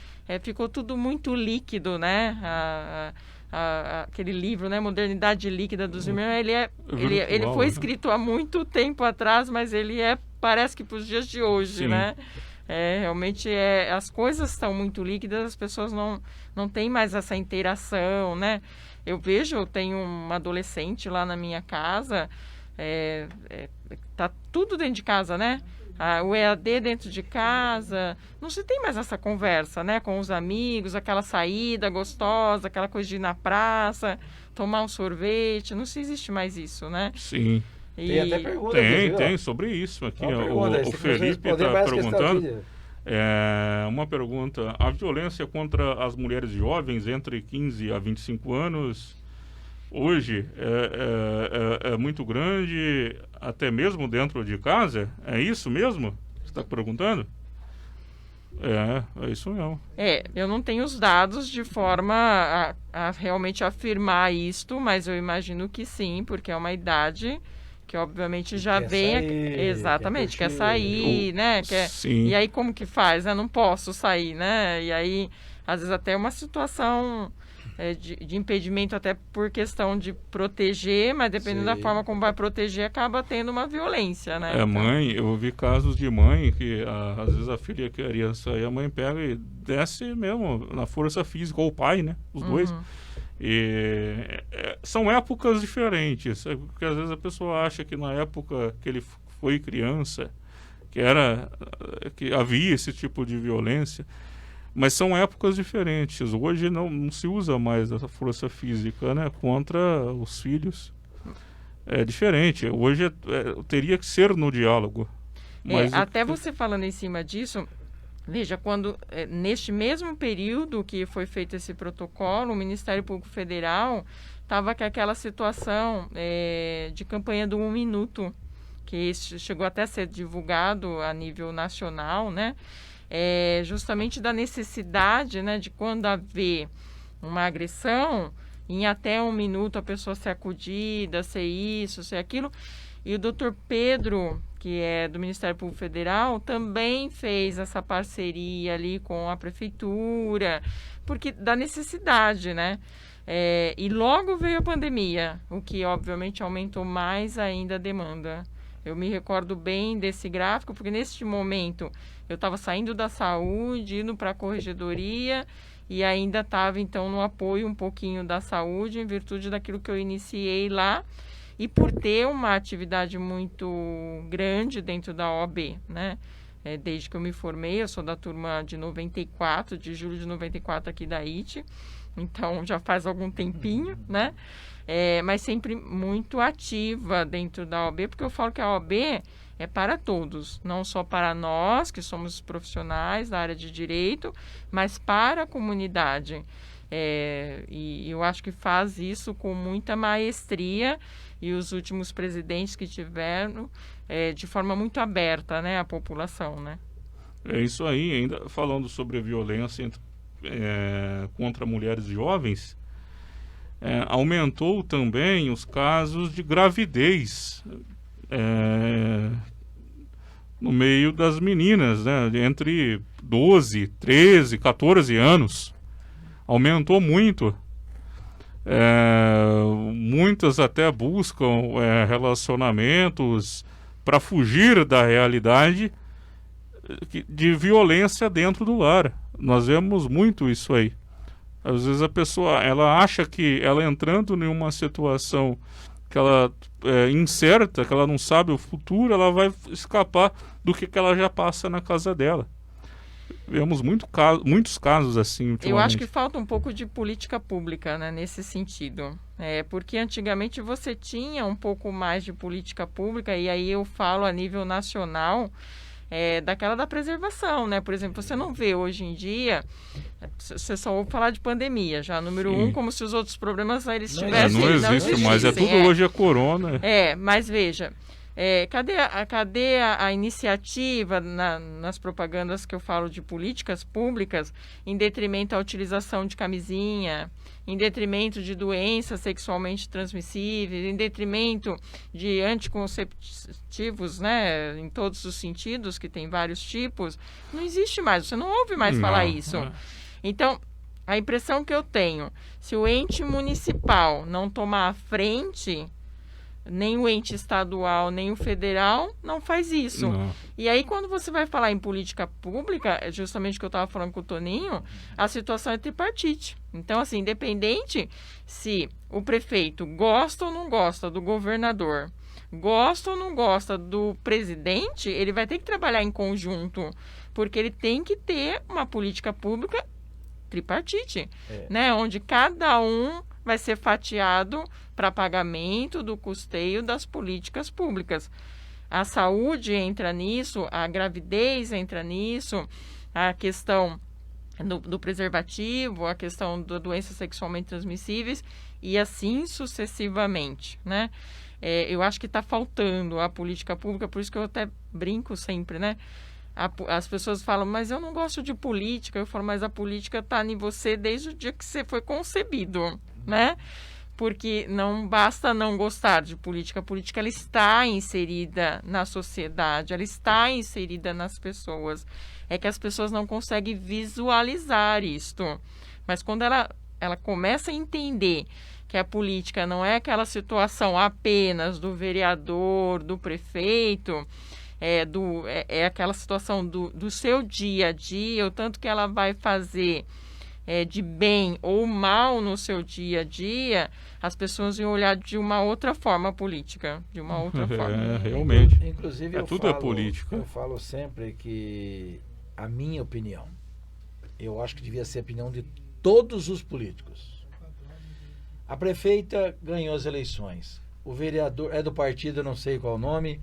Ficou tudo muito líquido, né? Aquele livro, né, Modernidade Líquida dos Irmãos, ele foi escrito há muito tempo atrás, mas parece que para os dias de hoje, sim, né? Realmente as coisas estão muito líquidas, as pessoas não têm mais essa interação, né? Eu tenho uma adolescente lá na minha casa, tá tudo dentro de casa, né? O EAD dentro de casa, não se tem mais essa conversa, né? Com os amigos, aquela saída gostosa, aquela coisa de ir na praça, tomar um sorvete, não se existe mais isso, né? Sim. Tem até pergunta. Tem sobre isso aqui. O Felipe está perguntando. Uma pergunta: a violência contra as mulheres jovens entre 15 a 25 anos hoje é muito grande, até mesmo dentro de casa? É isso mesmo? Você está perguntando? É isso mesmo. Eu não tenho os dados de forma a realmente afirmar isto, mas eu imagino que sim, porque é uma idade que obviamente já vem... Exatamente, quer sair, né? Sim. E aí como que faz? Eu não posso sair, né? E aí, às vezes até uma situação de impedimento até por questão de proteger, mas dependendo da forma como vai proteger, acaba tendo uma violência, né? Mãe, eu vi casos de mãe que às vezes a filha queria sair, a mãe pega e desce mesmo na força física, ou o pai, né? Os dois. E são épocas diferentes, porque às vezes a pessoa acha que na época que ele foi criança, que havia esse tipo de violência, mas são épocas diferentes. Hoje não se usa mais essa força física, né, contra os filhos. É diferente. Hoje teria que ser no diálogo. Mas até você falando em cima disso, veja, quando neste mesmo período que foi feito esse protocolo, o Ministério Público Federal estava com aquela situação de campanha do 1 minuto, que chegou até a ser divulgado a nível nacional, né? Justamente da necessidade, né, de quando haver uma agressão, em até 1 minuto a pessoa ser acudida, ser isso, ser aquilo. E o doutor Pedro, que é do Ministério Público Federal, também fez essa parceria ali com a prefeitura, porque da necessidade, né? E logo veio a pandemia, o que obviamente aumentou mais ainda a demanda. Eu me recordo bem desse gráfico, porque neste momento eu estava saindo da saúde, indo para a corregedoria e ainda estava então no apoio um pouquinho da saúde, em virtude daquilo que eu iniciei lá e por ter uma atividade muito grande dentro da OAB, né? Desde que eu me formei, eu sou da turma de 94, de julho de 94 aqui da IT, então já faz algum tempinho, né? Mas sempre muito ativa dentro da OAB, porque eu falo que a OAB é para todos, não só para nós, que somos profissionais da área de direito, mas para a comunidade. E eu acho que faz isso com muita maestria, e os últimos presidentes que tiveram, de forma muito aberta, né, à população, né? É isso aí. Ainda falando sobre a violência contra mulheres e jovens, aumentou também os casos de gravidez no meio das meninas, né, entre 12, 13, 14 anos. Aumentou muito. Muitas até buscam relacionamentos para fugir da realidade de violência dentro do lar. Nós vemos muito isso aí. Às vezes a pessoa ela acha que ela entrando em uma situação que ela incerta, que ela não sabe o futuro, ela vai escapar do que ela já passa na casa dela. Vemos muitos casos assim ultimamente. Eu acho que falta um pouco de política pública, né, nesse sentido. Porque antigamente você tinha um pouco mais de política pública, e aí eu falo a nível nacional, daquela da preservação, né? Por exemplo, você não vê hoje em dia, você só ouve falar de pandemia, já número 1, como se os outros problemas eles tivessem. Não existe, mas tudo hoje é corona. Mas veja, cadê a iniciativa nas propagandas que eu falo de políticas públicas em detrimento à utilização de camisinha, em detrimento de doenças sexualmente transmissíveis, em detrimento de anticonceptivos, né, em todos os sentidos, que tem vários tipos? Não existe mais, você não ouve mais falar isso. Então, a impressão que eu tenho, se o ente municipal não tomar a frente, nem o ente estadual, nem o federal, não faz isso. Não. E aí, quando você vai falar em política pública, justamente o que eu estava falando com o Toninho, a situação é tripartite. Então, assim, independente se o prefeito gosta ou não gosta do governador, gosta ou não gosta do presidente, ele vai ter que trabalhar em conjunto, porque ele tem que ter uma política pública tripartite, né? Onde cada um vai ser fatiado para pagamento do custeio das políticas públicas. A saúde entra nisso, a gravidez entra nisso, a questão do preservativo, a questão da doenças sexualmente transmissíveis e assim sucessivamente, né? Eu acho que está faltando a política pública, por isso que eu até brinco sempre, né? As pessoas falam, mas eu não gosto de política. Eu falo, mas a política está em você desde o dia que você foi concebido, né? Porque não basta não gostar de política. A política ela está inserida na sociedade, ela está inserida nas pessoas. É que as pessoas não conseguem visualizar isto. Mas quando ela ela começa a entender que a política não é aquela situação apenas do vereador, do prefeito, é aquela situação do seu dia a dia, o tanto que ela vai fazer de bem ou mal no seu dia a dia, as pessoas iam olhar de uma outra forma a política, de uma outra forma. Realmente. Inclusive, Tudo é política. Eu falo sempre que a minha opinião, eu acho que devia ser a opinião de todos os políticos. A prefeita ganhou as eleições. O vereador é do partido, eu não sei qual o nome.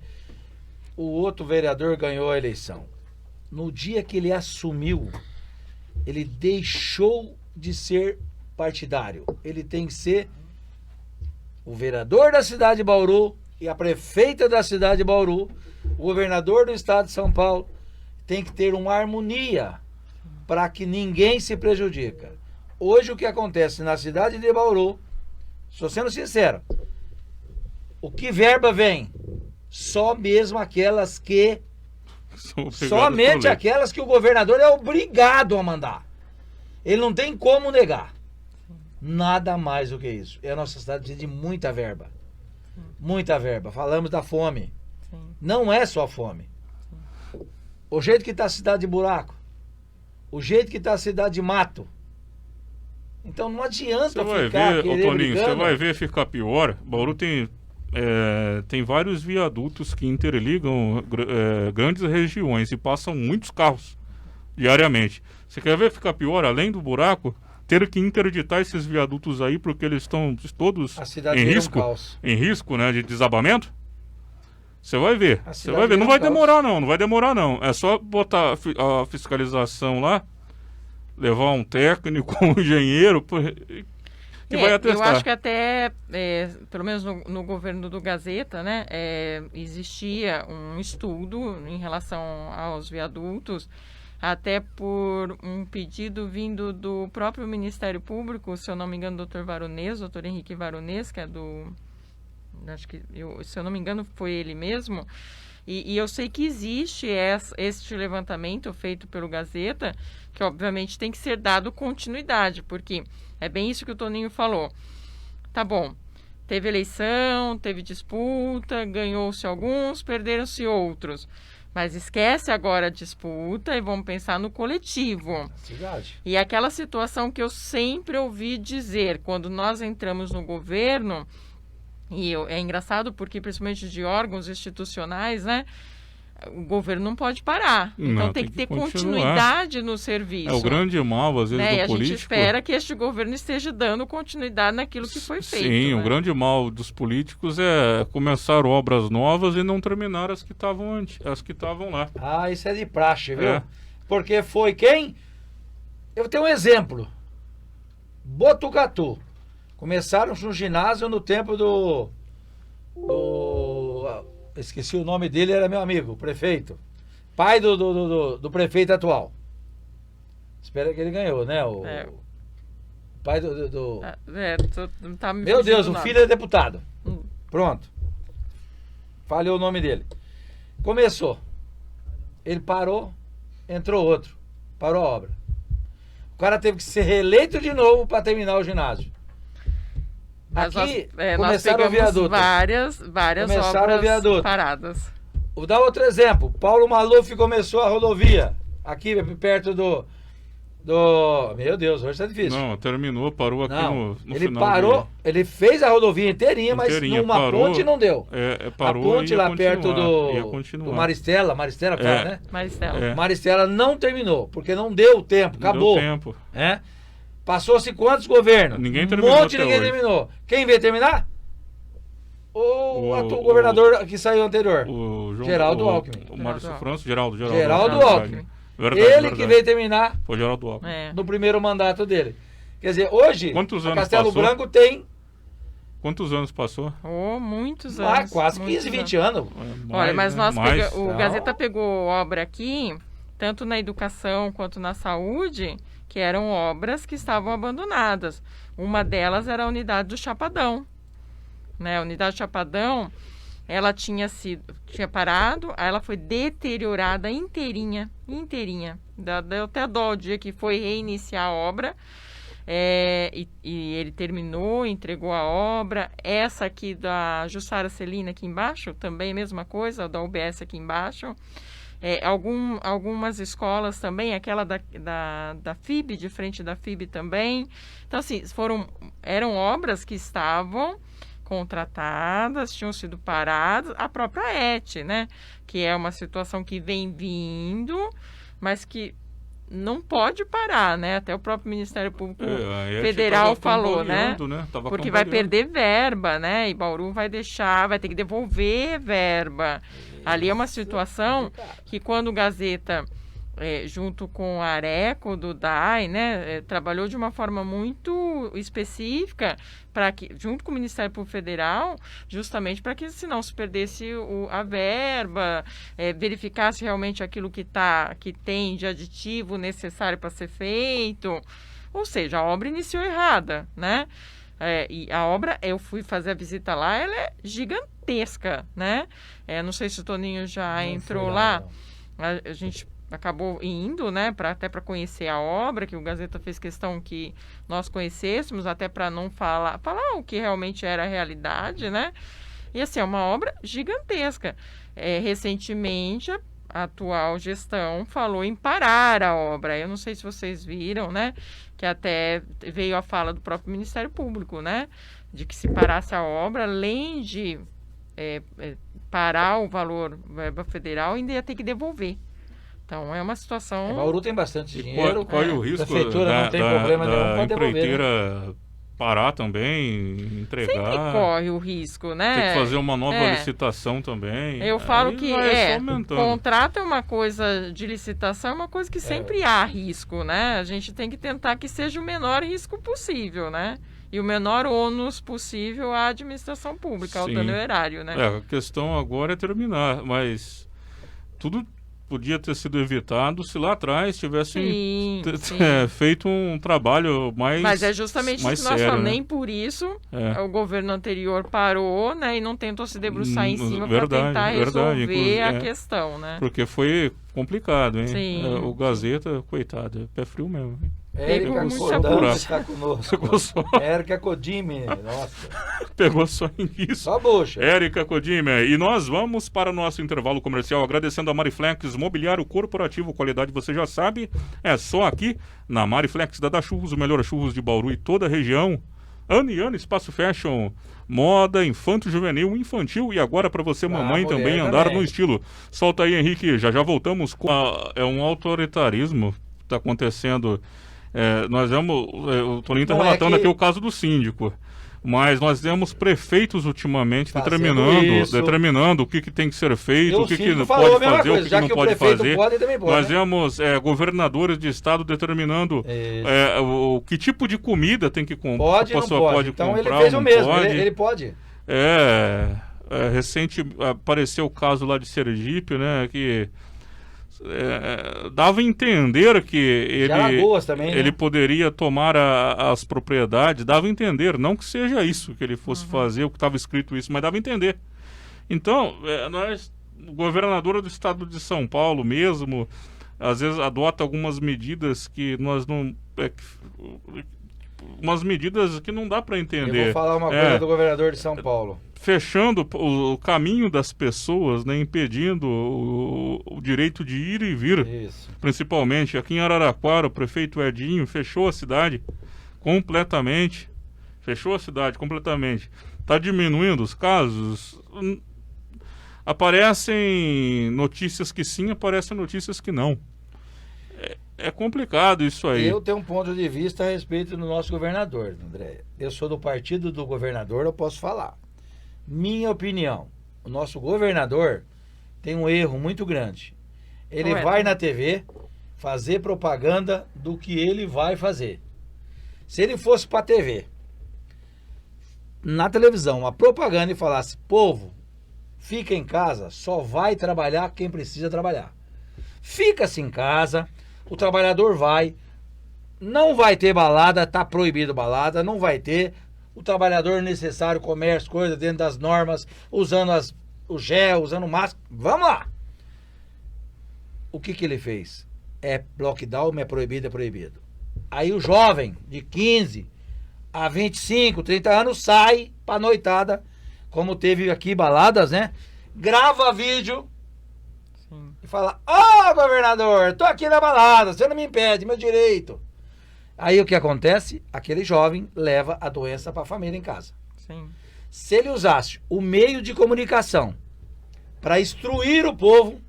O outro vereador ganhou a eleição. No dia que ele assumiu, ele deixou de ser partidário. Ele tem que ser o vereador da cidade de Bauru e a prefeita da cidade de Bauru, o governador do estado de São Paulo, tem que ter uma harmonia para que ninguém se prejudique. Hoje o que acontece na cidade de Bauru, estou sendo sincero, o que verba vem? Só mesmo aquelas que somente aquelas que o governador é obrigado a mandar. Ele não tem como negar. Nada mais do que isso. E a nossa cidade precisa de muita verba. Muita verba. Falamos da fome. Sim. Não é só fome. O jeito que está a cidade de buraco. O jeito que está a cidade de mato. Então não adianta ficar ver, Toninho, você vai ver ficar pior. Bauru tem vários viadutos que interligam grandes regiões e passam muitos carros diariamente. Você quer ver ficar pior, além do buraco, ter que interditar esses viadutos aí porque eles estão todos em risco, né, de desabamento? Você vai ver. Não vai demorar não. É só botar a fiscalização lá, levar um técnico, um engenheiro que vai atestar. Eu acho que até, pelo menos no governo do Gazeta, né, existia um estudo em relação aos viadutos, até por um pedido vindo do próprio Ministério Público, se eu não me engano, doutor Henrique Varonês, que é se eu não me engano, foi ele mesmo. E eu sei que existe este levantamento feito pelo Gazeta, que obviamente tem que ser dado continuidade, porque é bem isso que o Toninho falou. Tá bom, teve eleição, teve disputa, ganhou-se alguns, perderam-se outros. Mas esquece agora a disputa e vamos pensar no coletivo. Cidade. E aquela situação que eu sempre ouvi dizer, quando nós entramos no governo, é engraçado porque, principalmente de órgãos institucionais, né? O governo não pode parar. Então tem que ter continuidade no serviço. É o grande mal, às vezes, do político. A gente espera que este governo esteja dando continuidade naquilo que foi feito. Sim, o grande mal dos políticos é começar obras novas e não terminar as que estavam lá. Ah, isso é de praxe, viu? Porque foi quem? Eu tenho um exemplo. Botucatu. Começaram no ginásio no tempo do esqueci o nome dele, era meu amigo, o prefeito. Pai do prefeito atual. Espera que ele ganhou, né? O pai do... Tá me meu Deus, o nome. filho é deputado. Pronto. Falhou o nome dele. Começou. Ele parou, entrou outro. Parou a obra. O cara teve que ser reeleito de novo para terminar o ginásio. Mas aqui nós começaram o viaduto. Várias obras paradas. Vou dar outro exemplo. Paulo Maluf começou a rodovia. Aqui perto do... Meu Deus, hoje tá difícil. Não, terminou, parou aqui no ele final. Parou, ele fez a rodovia inteirinha, mas numa ponte não deu. Parou, a ponte lá perto do Maristela, né? Maristela não terminou, porque não deu tempo, acabou. Não deu tempo. Passou-se quantos governos? Ninguém terminou. Ninguém terminou. Quem veio terminar? O governador que saiu anterior. Geraldo Alckmin. O Márcio França, Geraldo Alckmin. Verdade. Que veio terminar foi Geraldo Alckmin. No primeiro mandato dele. Quer dizer, hoje, Castelo Branco tem... Quantos anos passou? Muitos anos. Quase 15, 20 anos. Olha, mas o Gazeta pegou obra aqui, tanto na educação quanto na saúde, que eram obras que estavam abandonadas. Uma delas era a unidade do Chapadão. A unidade do Chapadão, ela tinha parado, aí ela foi deteriorada inteirinha. Deu até dó o dia que foi reiniciar a obra. e ele terminou, entregou a obra. Essa aqui da Jussara Celina aqui embaixo, também a mesma coisa, da UBS aqui embaixo. Algumas escolas também, aquela da FIB, de frente da FIB também. Então, assim, eram obras que estavam contratadas, tinham sido paradas, a própria ET, né? Que é uma situação que vem vindo, mas que não pode parar, né? Até o próprio Ministério Público Federal falou, né? Porque vai perder verba, né? E Bauru vai ter que devolver verba. Ali é uma situação que quando o Gazeta, junto com a Areco do DAI, né, trabalhou de uma forma muito específica junto com o Ministério Público Federal, justamente para que, se não se perdesse a verba, verificasse realmente aquilo que tem de aditivo necessário para ser feito. Ou seja, a obra iniciou errada, né? E a obra, eu fui fazer a visita lá, ela é gigantesca, né? Não sei se o Toninho já entrou lá. A gente acabou indo, né, até para conhecer a obra, que o Gazeta fez questão que nós conhecêssemos, até para não falar o que realmente era a realidade, né? E assim, é uma obra gigantesca. Recentemente, a atual gestão falou em parar a obra. Eu não sei se vocês viram, né, que até veio a fala do próprio Ministério Público, né, de que se parasse a obra, além de parar o valor verba federal, ainda ia ter que devolver. Então, é uma situação... Bauru tem bastante dinheiro. Qual é o risco a prefeitura não tem problema nenhum para empreiteira devolver, né? parar também, entregar? Sempre corre o risco, né? Tem que fazer uma nova licitação também. Eu falo que aumentando. Contrato é uma coisa, de licitação é uma coisa que sempre há risco, né? A gente tem que tentar que seja o menor risco possível, né? E o menor ônus possível à administração pública, ao dano erário, né? A questão agora é terminar, mas tudo podia ter sido evitado se lá atrás tivessem feito um trabalho mais. Mas é justamente isso que nós falamos, né? Nem por isso o governo anterior parou, né, e não tentou se debruçar em cima para tentar resolver a questão, né? Porque foi complicado, hein? Sim, o Gazeta, coitado, é pé frio mesmo. Hein? Érica Codime está conosco. Érica Codime, nossa. Pegou só nisso. Só a bucha. Érica Codime. E nós vamos para o nosso intervalo comercial, agradecendo a Mariflex Mobiliário Corporativo. Qualidade você já sabe, é só aqui na Mariflex da Churros, o melhor churros de Bauru e toda a região. Ano e ano, Espaço Fashion, moda, infanto-juvenil, infantil e agora para você, mamãe, também andar no estilo. Solta aí, Henrique, já voltamos com... É um autoritarismo que está acontecendo... o Toninho está relatando aqui o caso do síndico, mas nós temos prefeitos ultimamente determinando o que tem que ser feito, o que não pode fazer, o que não pode fazer. Nós temos governadores de estado determinando o que tipo de comida tem que comprar. Pode então comprar, ele fez o mesmo, ele pode. Recente apareceu o caso lá de Sergipe, né, que dava a entender que ele poderia tomar as propriedades, dava a entender, não que seja isso que ele fosse fazer, o que estava escrito isso, mas dava a entender. Então, o governador do estado de São Paulo mesmo, às vezes adota algumas medidas que nós não... umas medidas que não dá para entender. Eu vou falar uma coisa do governador de São Paulo. Fechando o caminho das pessoas, né, impedindo o direito de ir e vir. Isso. Principalmente aqui em Araraquara, o prefeito Edinho fechou a cidade completamente. Está diminuindo os casos. Aparecem notícias que sim, aparecem notícias que não. É complicado isso aí. Eu tenho um ponto de vista a respeito do nosso governador, André. Eu sou do partido do governador, eu posso falar. Minha opinião, o nosso governador tem um erro muito grande. Ele vai na TV fazer propaganda do que ele vai fazer. Se ele fosse para a TV, na televisão, uma propaganda e falasse: povo, fica em casa, só vai trabalhar quem precisa trabalhar. Fica-se em casa, o trabalhador não vai ter balada, tá proibido balada, não vai ter. O trabalhador necessário, comércio, coisa dentro das normas, usando o gel, usando máscara. Vamos lá! O que ele fez? É lockdown, é proibido, é proibido. Aí o jovem de 15 a 25, 30 anos sai pra noitada, como teve aqui baladas, né? Grava vídeo Sim. e fala: Ô governador, tô aqui na balada, você não me impede, meu direito. Aí o que acontece? Aquele jovem leva a doença pra família em casa. Sim. Se ele usasse o meio de comunicação para instruir o povo,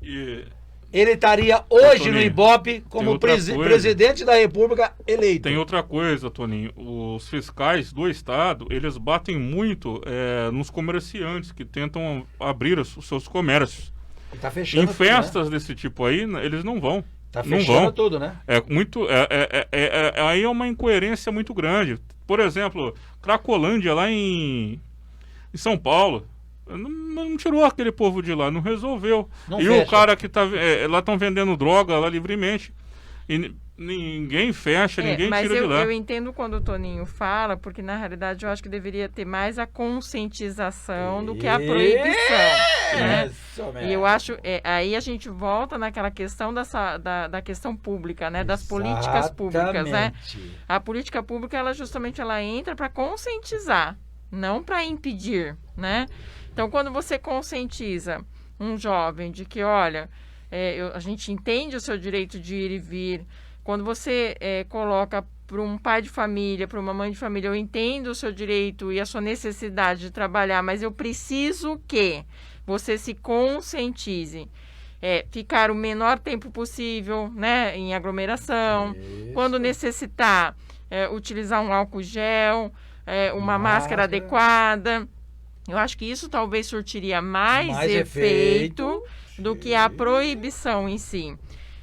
E ele estaria hoje Toninho, no Ibope como outra coisa. presidente da República eleito. tem outra coisa, Toninho. Os fiscais do estado, eles batem muito nos comerciantes que tentam abrir os seus comércios. E tá fechando Em tudo, festas desse tipo aí, eles não vão. né? Tá não fechando vão. tudo, né? Aí é uma incoerência muito grande. Por exemplo, Cracolândia lá em São Paulo. Não tirou aquele povo de lá, não resolveu. Não e fecha. o cara que tá lá estão vendendo droga lá livremente. E ninguém fecha, ninguém mas tira de lá. eu entendo quando o Toninho fala, porque na realidade eu acho que deveria ter mais a conscientização do que a proibição. Né? Isso E eu acho, aí a gente volta naquela questão da questão pública, né? Das políticas públicas, né? Exatamente. A política pública, ela justamente ela entra para conscientizar, não para impedir, né? Então, quando você conscientiza um jovem de que, olha, a gente entende o seu direito de ir e vir, quando você coloca para um pai de família, para uma mãe de família, eu entendo o seu direito e a sua necessidade de trabalhar, mas eu preciso que você se conscientize. Ficar o menor tempo possível, né, em aglomeração. Isso. Quando necessitar, utilizar um álcool gel, uma máscara adequada. Eu acho que isso talvez surtiria mais efeito do que a proibição em si.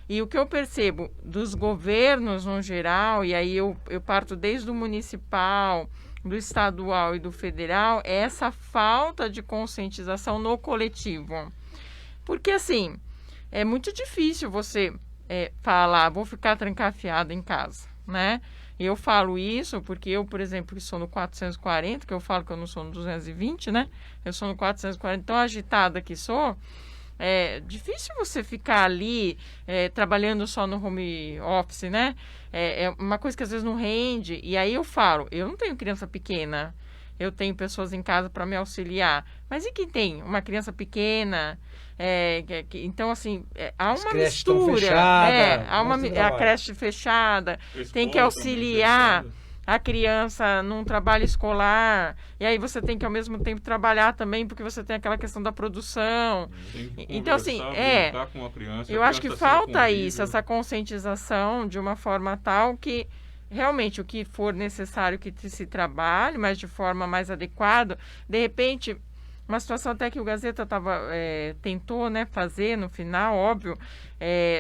E o que eu percebo dos governos no geral, e aí eu parto desde o municipal, do estadual e do federal, é essa falta de conscientização no coletivo. Porque, assim, é muito difícil você falar, vou ficar trancafiada em casa, né? Eu falo isso porque eu, por exemplo, que sou no 440, que eu falo que eu não sou no 220, né? Eu sou no 440, tão agitada que sou. É difícil você ficar ali trabalhando só no home office, né? É uma coisa que às vezes não rende. E aí eu falo, eu não tenho criança pequena, eu tenho pessoas em casa para me auxiliar. Mas e quem tem uma criança pequena? Então, assim, há uma mistura. A creche fechada, tem que auxiliar a criança num trabalho escolar, e aí você tem que ao mesmo tempo trabalhar também, porque você tem aquela questão da produção. Então, assim, com a criança, eu acho que falta isso, essa conscientização de uma forma tal que realmente o que for necessário que se trabalhe, mas de forma mais adequada. De repente, uma situação até que o Gazeta tentou, né, fazer no final, óbvio,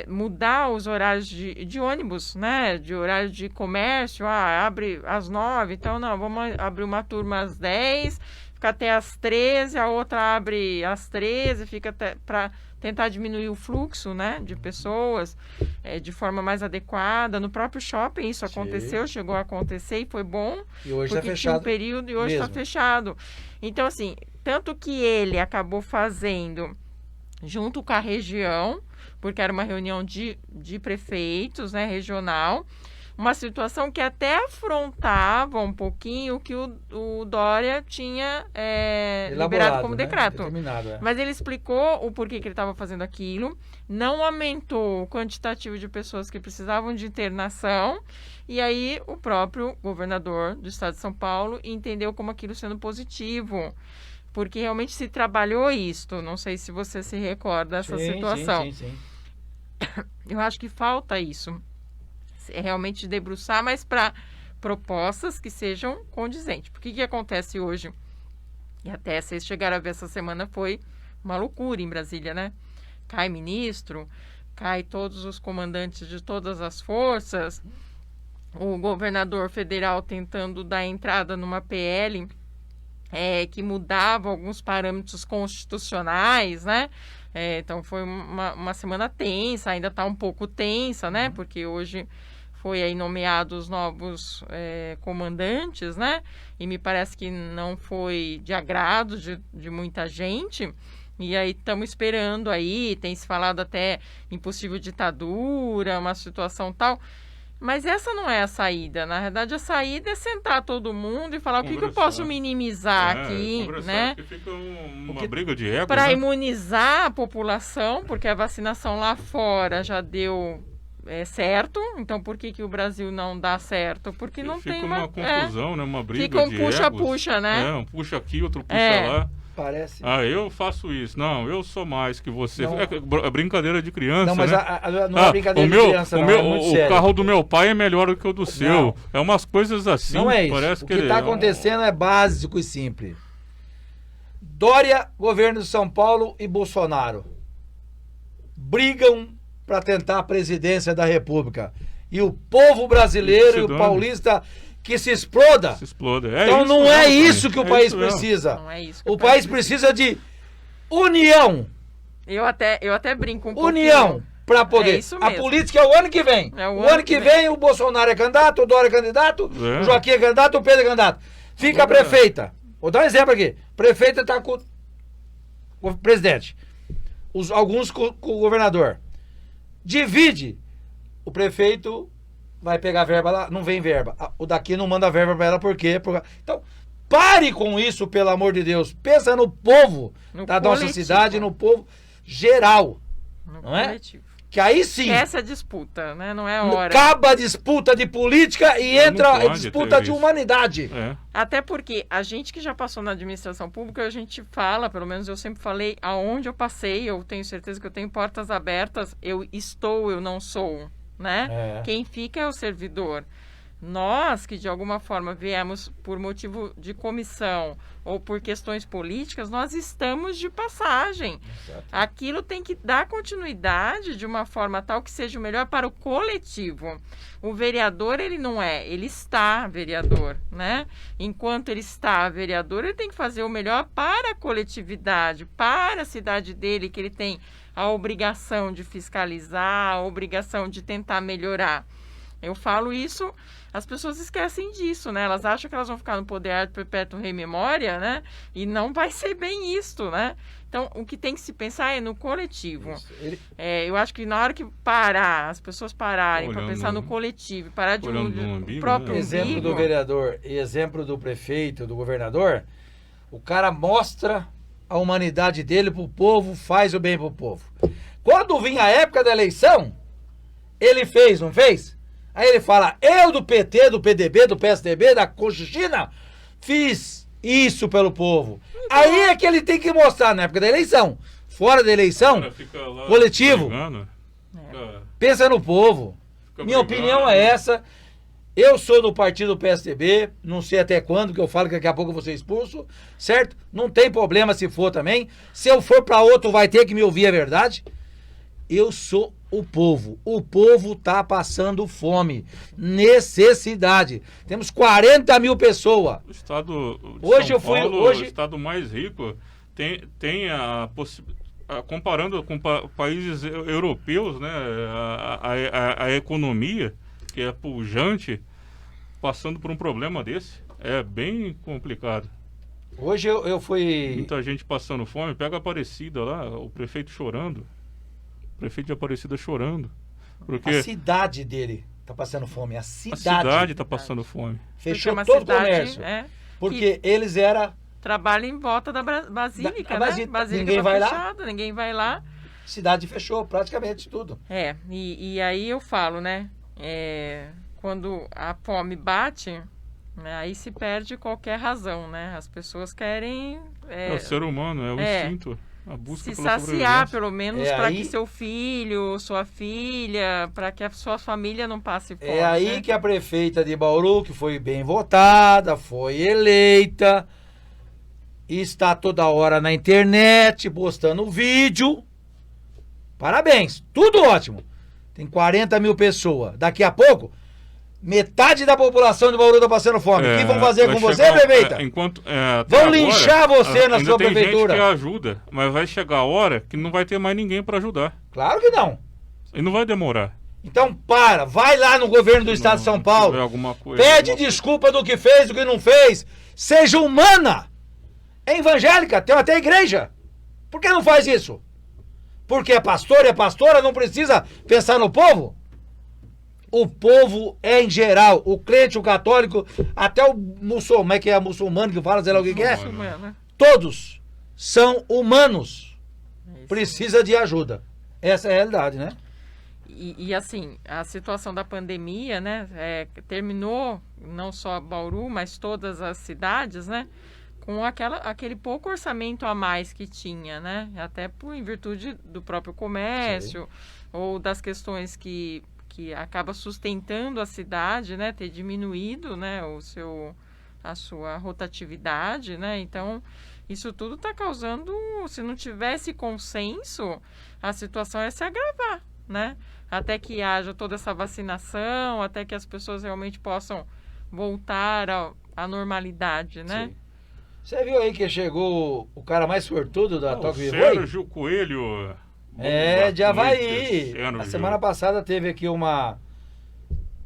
mudar os horários de ônibus, né, de horário de comércio, abre às 9, então não, vamos abrir uma turma às 10, fica até às 13, a outra abre às 13, fica até para tentar diminuir o fluxo, né, de pessoas de forma mais adequada. No próprio shopping isso aconteceu, chegou a acontecer e foi bom. E hoje está porque fechado. tinha um período e hoje está fechado. Então, assim, tanto que ele acabou fazendo junto com a região, porque era uma reunião de prefeitos, né, regional, uma situação que até afrontava um pouquinho o que o Dória tinha liberado como decreto. Mas ele explicou o porquê que ele estava fazendo aquilo, não aumentou o quantitativo de pessoas que precisavam de internação, e aí o próprio governador do estado de São Paulo entendeu como aquilo sendo positivo, porque realmente se trabalhou isto. Não sei se você se recorda dessa situação. Sim. Eu acho que falta isso. Realmente debruçar, mas para propostas que sejam condizentes. Porque o que acontece hoje, e até vocês chegaram a ver essa semana, foi uma loucura em Brasília, né? Cai ministro, cai todos os comandantes de todas as forças, o governador federal tentando dar entrada numa PL que mudava alguns parâmetros constitucionais, né? Então foi uma semana tensa, ainda está um pouco tensa, né? Porque hoje foi aí nomeados novos comandantes, né? E me parece que não foi de agrado de muita gente. E aí estamos esperando aí, tem se falado até em possível ditadura, uma situação tal. Mas essa não é a saída. Na verdade, a saída é sentar todo mundo e falar o que eu Conversar. posso minimizar aqui, conversar, né? porque fica uma briga de ego, Para né? imunizar a população, porque a vacinação lá fora já deu certo. Então, por que o Brasil não dá certo? Porque não Fica tem uma confusão, né? Uma briga Fica um de puxa-puxa, egos. né? Um puxa aqui, outro puxa É. lá. Parece. Ah, eu faço isso. Não, eu sou mais que você. Não. É brincadeira de criança, Não, mas né? não é brincadeira de criança, não. É muito o sério. carro do meu pai é melhor do que o do seu. Não. É umas coisas assim. Não é isso. Parece O que está ele- acontecendo é básico e simples. Dória, governo de São Paulo e Bolsonaro brigam para tentar a presidência da República. E o povo brasileiro Se e o dane. paulista que se exploda. Se explode. Então não é isso que o país isso mesmo. precisa. Não é isso que O país precisa de união. Eu até brinco um pouquinho. União para poder. É isso A mesmo. política é o ano que vem. É o ano que vem o Bolsonaro é candidato, o Dória é candidato, É. o Joaquim é candidato, o Pedro é candidato. Fica a prefeita. Vou dar um exemplo aqui. Prefeita está com o presidente. Alguns com o governador. Divide. O prefeito vai pegar verba lá, não vem verba. O daqui não manda verba para ela, por quê? Então, pare com isso, pelo amor de Deus. Pensa no povo No da nossa coletivo. cidade, no povo geral. No Não é? coletivo. Que aí sim, Essa é a disputa, né? Não é a hora. acaba a disputa de política e Não entra a pode disputa ter de isso. humanidade. É. Até porque a gente que já passou na administração pública, a gente fala, pelo menos eu sempre falei, aonde eu passei, eu tenho certeza que eu tenho portas abertas, eu não sou, né? É. Quem fica é o servidor. Nós que de alguma forma viemos por motivo de comissão ou por questões políticas, nós estamos de passagem. Exato. Aquilo tem que dar continuidade de uma forma tal que seja o melhor para o coletivo. O vereador, ele não é, ele está vereador, né? Enquanto ele está vereador, ele tem que fazer o melhor para a coletividade, para a cidade dele, que ele tem a obrigação de fiscalizar, a obrigação de tentar melhorar. Eu falo isso, as pessoas esquecem disso, né? Elas acham que elas vão ficar no poder perpétuo rei memória, né? E não vai ser bem isto, né? Então, o que tem que se pensar é no coletivo. Eu acho que na hora que parar, as pessoas pararem para Olhando- pensar no coletivo, parar de olhando um no umbigo, próprio né? Exemplo umbigo, do vereador e exemplo do prefeito, do governador, o cara mostra a humanidade dele pro povo, faz o bem pro povo. Quando vinha a época da eleição, ele fez, não fez? Aí ele fala, eu do PT, do PDB, do PSDB, da Conchichina, fiz isso pelo povo. Aí é que ele tem que mostrar na época da eleição. Fora da eleição, Cara, fica lá coletivo. brigando, fica- pensa no povo. fica Minha brigando. opinião é essa. Eu sou do partido PSDB, não sei até quando, porque eu falo que daqui a pouco eu vou ser expulso, certo? Não tem problema se for também. Se eu for para outro, vai ter que me ouvir a verdade. Eu sou o povo. O povo tá passando fome, necessidade. Temos 40 mil pessoas. O estado de Hoje São eu fui- Paulo, hoje- o estado mais rico, tem a possibilidade, comparando com países europeus, né, a economia, que é pujante, passando por um problema desse, é bem complicado. Hoje eu fui. Muita gente passando fome, pega a Aparecida lá, o prefeito chorando, o prefeito de Aparecida chorando, porque A cidade dele tá passando fome. A a cidade, cidade está passando fome. porque fechou é uma todo o cidade, comércio. Porque que eles eram trabalha em volta da Basílica, Da- a né? Basílica. Basílica Ninguém tá vai lá? fechada, ninguém vai lá. cidade fechou praticamente tudo. E aí eu falo, né? Quando a fome bate, né, aí se perde qualquer razão, né? As pessoas querem É o ser humano, é o é, instinto, a busca se pela saciar, sobrevivência. pelo menos, É para aí- que seu filho, sua filha, para que a sua família não passe fome. É aí né? que a prefeita de Bauru, que foi bem votada, foi eleita, e está toda hora na internet postando vídeo. Parabéns, tudo ótimo. Tem 40 mil pessoas. Daqui a pouco, metade da população de Bauru está passando fome. O que vão fazer vai com você, chegar- prefeita? até Vão linchar você na ainda sua tem prefeitura. gente que ajuda, mas vai chegar a hora que não vai ter mais ninguém para ajudar. Claro que não. E não vai demorar. Então vai lá no governo do estado de São Se Paulo. tiver alguma coisa, Pede alguma- desculpa do que fez, do que não fez. Seja humana. É evangélica, tem até igreja. Por que não faz isso? Porque é pastor, é pastora, não precisa pensar no povo? o povo em geral, o crente, o católico, até o muçulmano, como é que é muçulmano que fala, sei lá o que é, Humana. todos são humanos, É isso. precisa de ajuda. Essa é a realidade, né? E assim, a situação da pandemia, né, terminou não só Bauru, mas todas as cidades, né, com aquele pouco orçamento a mais que tinha, né, até em virtude do próprio comércio, ou das questões que acaba sustentando a cidade, né, ter diminuído, né, a sua rotatividade, né, então isso tudo está causando, se não tivesse consenso, a situação ia se agravar, né, até que haja toda essa vacinação, até que as pessoas realmente possam voltar à normalidade, né. Sim. Você viu aí que chegou o cara mais sortudo da Toque Vivoi? Sérgio Coelho. De Havaí. Sérgio. A semana passada teve aqui uma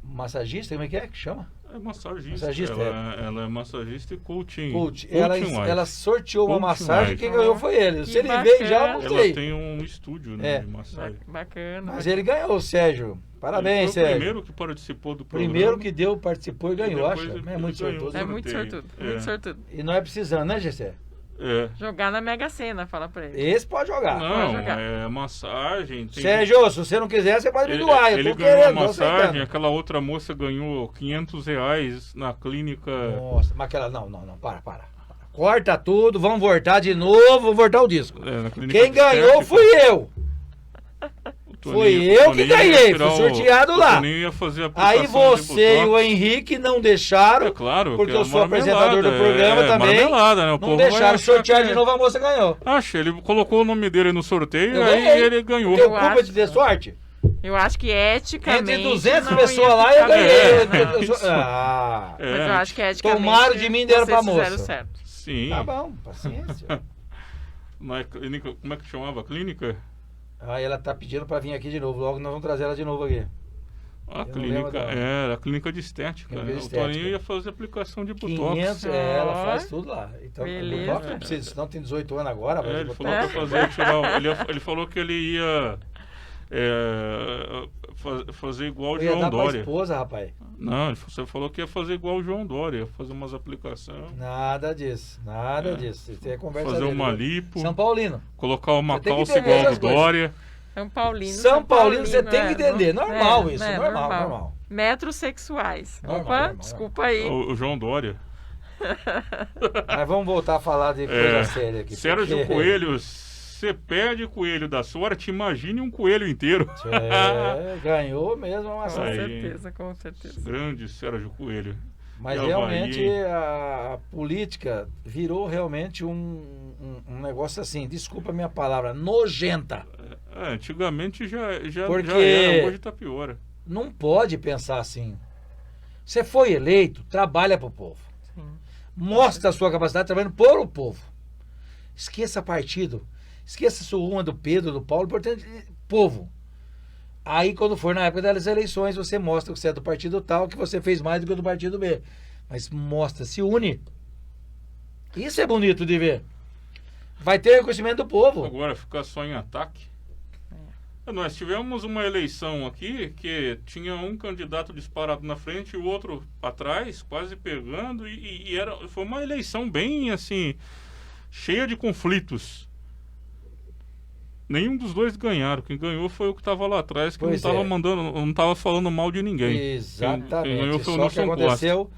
massagista, como é que chama? É massagista. Massagista, ela é massagista e coaching. Coach. Coaching ela sorteou uma Coaching massagem, Life. quem ganhou foi ele. Que Se ele bacana. veio já, eu Ela mostrei. tem um estúdio, né, É. de massagem. Bacana. Mas ele ganhou, Sérgio. Parabéns, Ele foi o Sérgio. primeiro que participou do programa. Primeiro que deu, participou e ganhou, depois acha? ele É muito ganhou. sortudo. É muito sorteio. sortudo, É. muito sortudo. E não é precisando, né, Gessé? É. Jogar na Mega Sena, fala pra ele. Esse pode jogar. Não, jogar. é massagem. Tem... Sérgio, se você não quiser, você pode me Ele, doar. Eu ele tô ganhou querendo, a tô massagem, aceitando. aquela outra moça ganhou R$500 na clínica. Nossa, mas aquela. Não, para. Corta tudo, vamos voltar de novo, vamos voltar o disco. Na clínica Quem de ganhou estética. fui eu. O Fui Toninho- eu o que Toninho ia ganhei, tirar fui sorteado lá. O Toninho ia fazer a aplicação Aí você de e o botox. Henrique não deixaram, É claro, porque que é eu sou apresentador do programa também. marmelada, né? O Não povo vai deixaram achar sortear que- de novo, a moça ganhou. Acha, ele colocou o nome dele no sorteio Eu e aí ganhei. ele ganhou. Deu Eu culpa acho. de ter sorte? Eu acho que eticamente... Entre 200 não pessoas ia lá, eu ficar ganhei. bem, isso. Ah, É, Mas eu acho que eticamente... Tomaram de mim e deram pra vocês fizeram moça. certo. sim. tá bom, paciência. Na clínica, como é que chamava a clínica? Aí ela tá pedindo pra vir aqui de novo, logo nós vamos trazer ela de novo aqui. A Eu não clínica, lembro dela. a clínica de estética. Clínica de O estética. Toninho ia fazer aplicação de botox. 500, ela faz tudo lá. Então, Beleza. o Botox não precisa, senão tem 18 anos agora. vai É, fazer ele Botox. falou que ia fazer, ele falou que ele ia fazer igual o Eu ia João dar pra Dória. esposa, rapaz. Não, você falou que ia fazer igual o João Dória, ia fazer umas aplicações, Nada disso, nada disso. Isso é conversa fazer dele, uma né? lipo, São Paulino. colocar uma Você tem que calça entender igual ao do essas coisas. Dória. São Paulino, você tem que entender. Normal é, isso, né, normal. Metrosexuais. Normal, Opa, normal. desculpa aí. O João Dória. Mas vamos voltar a falar de coisa séria aqui. Sérgio porque- Coelho, você perde coelho da sorte, imagine um coelho inteiro. Ganhou mesmo a Com maçã. Aí. certeza, com certeza. Grande Sérgio Coelho. Mas E realmente Havaí? a política virou realmente um negócio assim, desculpa a minha palavra, nojenta. Antigamente já Porque- era, hoje tá pior. Não pode pensar assim. Você foi eleito, trabalha para o povo. Sim. Mostra a sua capacidade trabalhando por o povo. Esqueça partido. Esqueça sua do Pedro, do Paulo, importante, povo. Aí, quando for na época das eleições, você mostra que você é do partido tal, que você fez mais do que o do partido B. Mas mostra, se une. Isso é bonito de ver. Vai ter reconhecimento do povo. Agora ficar só em ataque. Nós tivemos uma eleição aqui que tinha um candidato disparado na frente e o outro atrás, quase pegando, e foi uma eleição bem assim, cheia de conflitos. Nenhum dos dois ganharam. Quem ganhou foi o que estava lá atrás, que Pois não estava é. não estava falando mal de ninguém. Exatamente. Quem ganhou foi o Só que Nelson aconteceu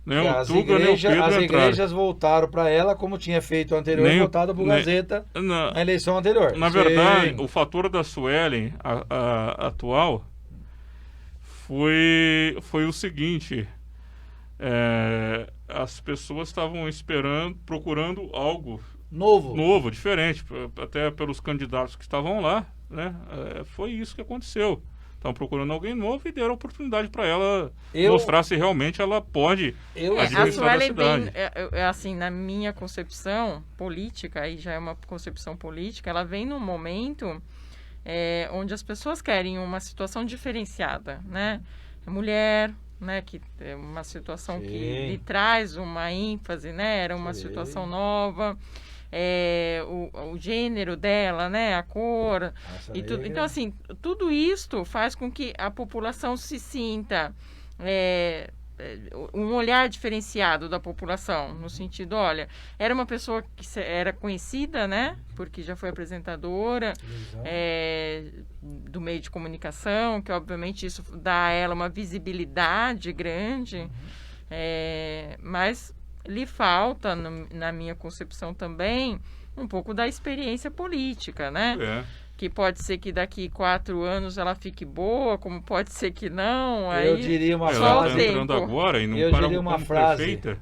Nem que o Tuga, nem o Pedro as entraram. igrejas voltaram para ela, como tinha feito o anterior, Nem o- voltado para o nem- Gazeta Na, na eleição anterior. na Sim. verdade, o fator da Suelen, a atual, foi o seguinte: as pessoas estavam procurando algo novo, diferente, até pelos candidatos que estavam lá, né? Foi isso que aconteceu. Estavam procurando alguém novo e deram oportunidade para ela mostrar se realmente ela pode Eu, A administrar a Suelen cidade. vem, assim, na minha concepção política, aí já é uma concepção política, ela vem num momento onde as pessoas querem uma situação diferenciada, né? A mulher, né, que é uma situação que Sim. lhe traz uma ênfase, né? Era uma Sim. situação nova. o gênero dela, né, a cor, Nossa, e tudo. aí- Então, assim, tudo isto faz com que a população se sinta um olhar diferenciado da população, no sentido, olha, era uma pessoa que era conhecida, né, porque já foi apresentadora Televisão. do meio de comunicação, que obviamente isso dá a ela uma visibilidade grande, mas lhe falta, na minha concepção também, um pouco da experiência política, né? Que pode ser que daqui 4 anos ela fique boa, como pode ser que não. Aí Eu diria uma só Ela o está frase. entrando tempo. agora e não Eu para diria uma como frase. prefeita.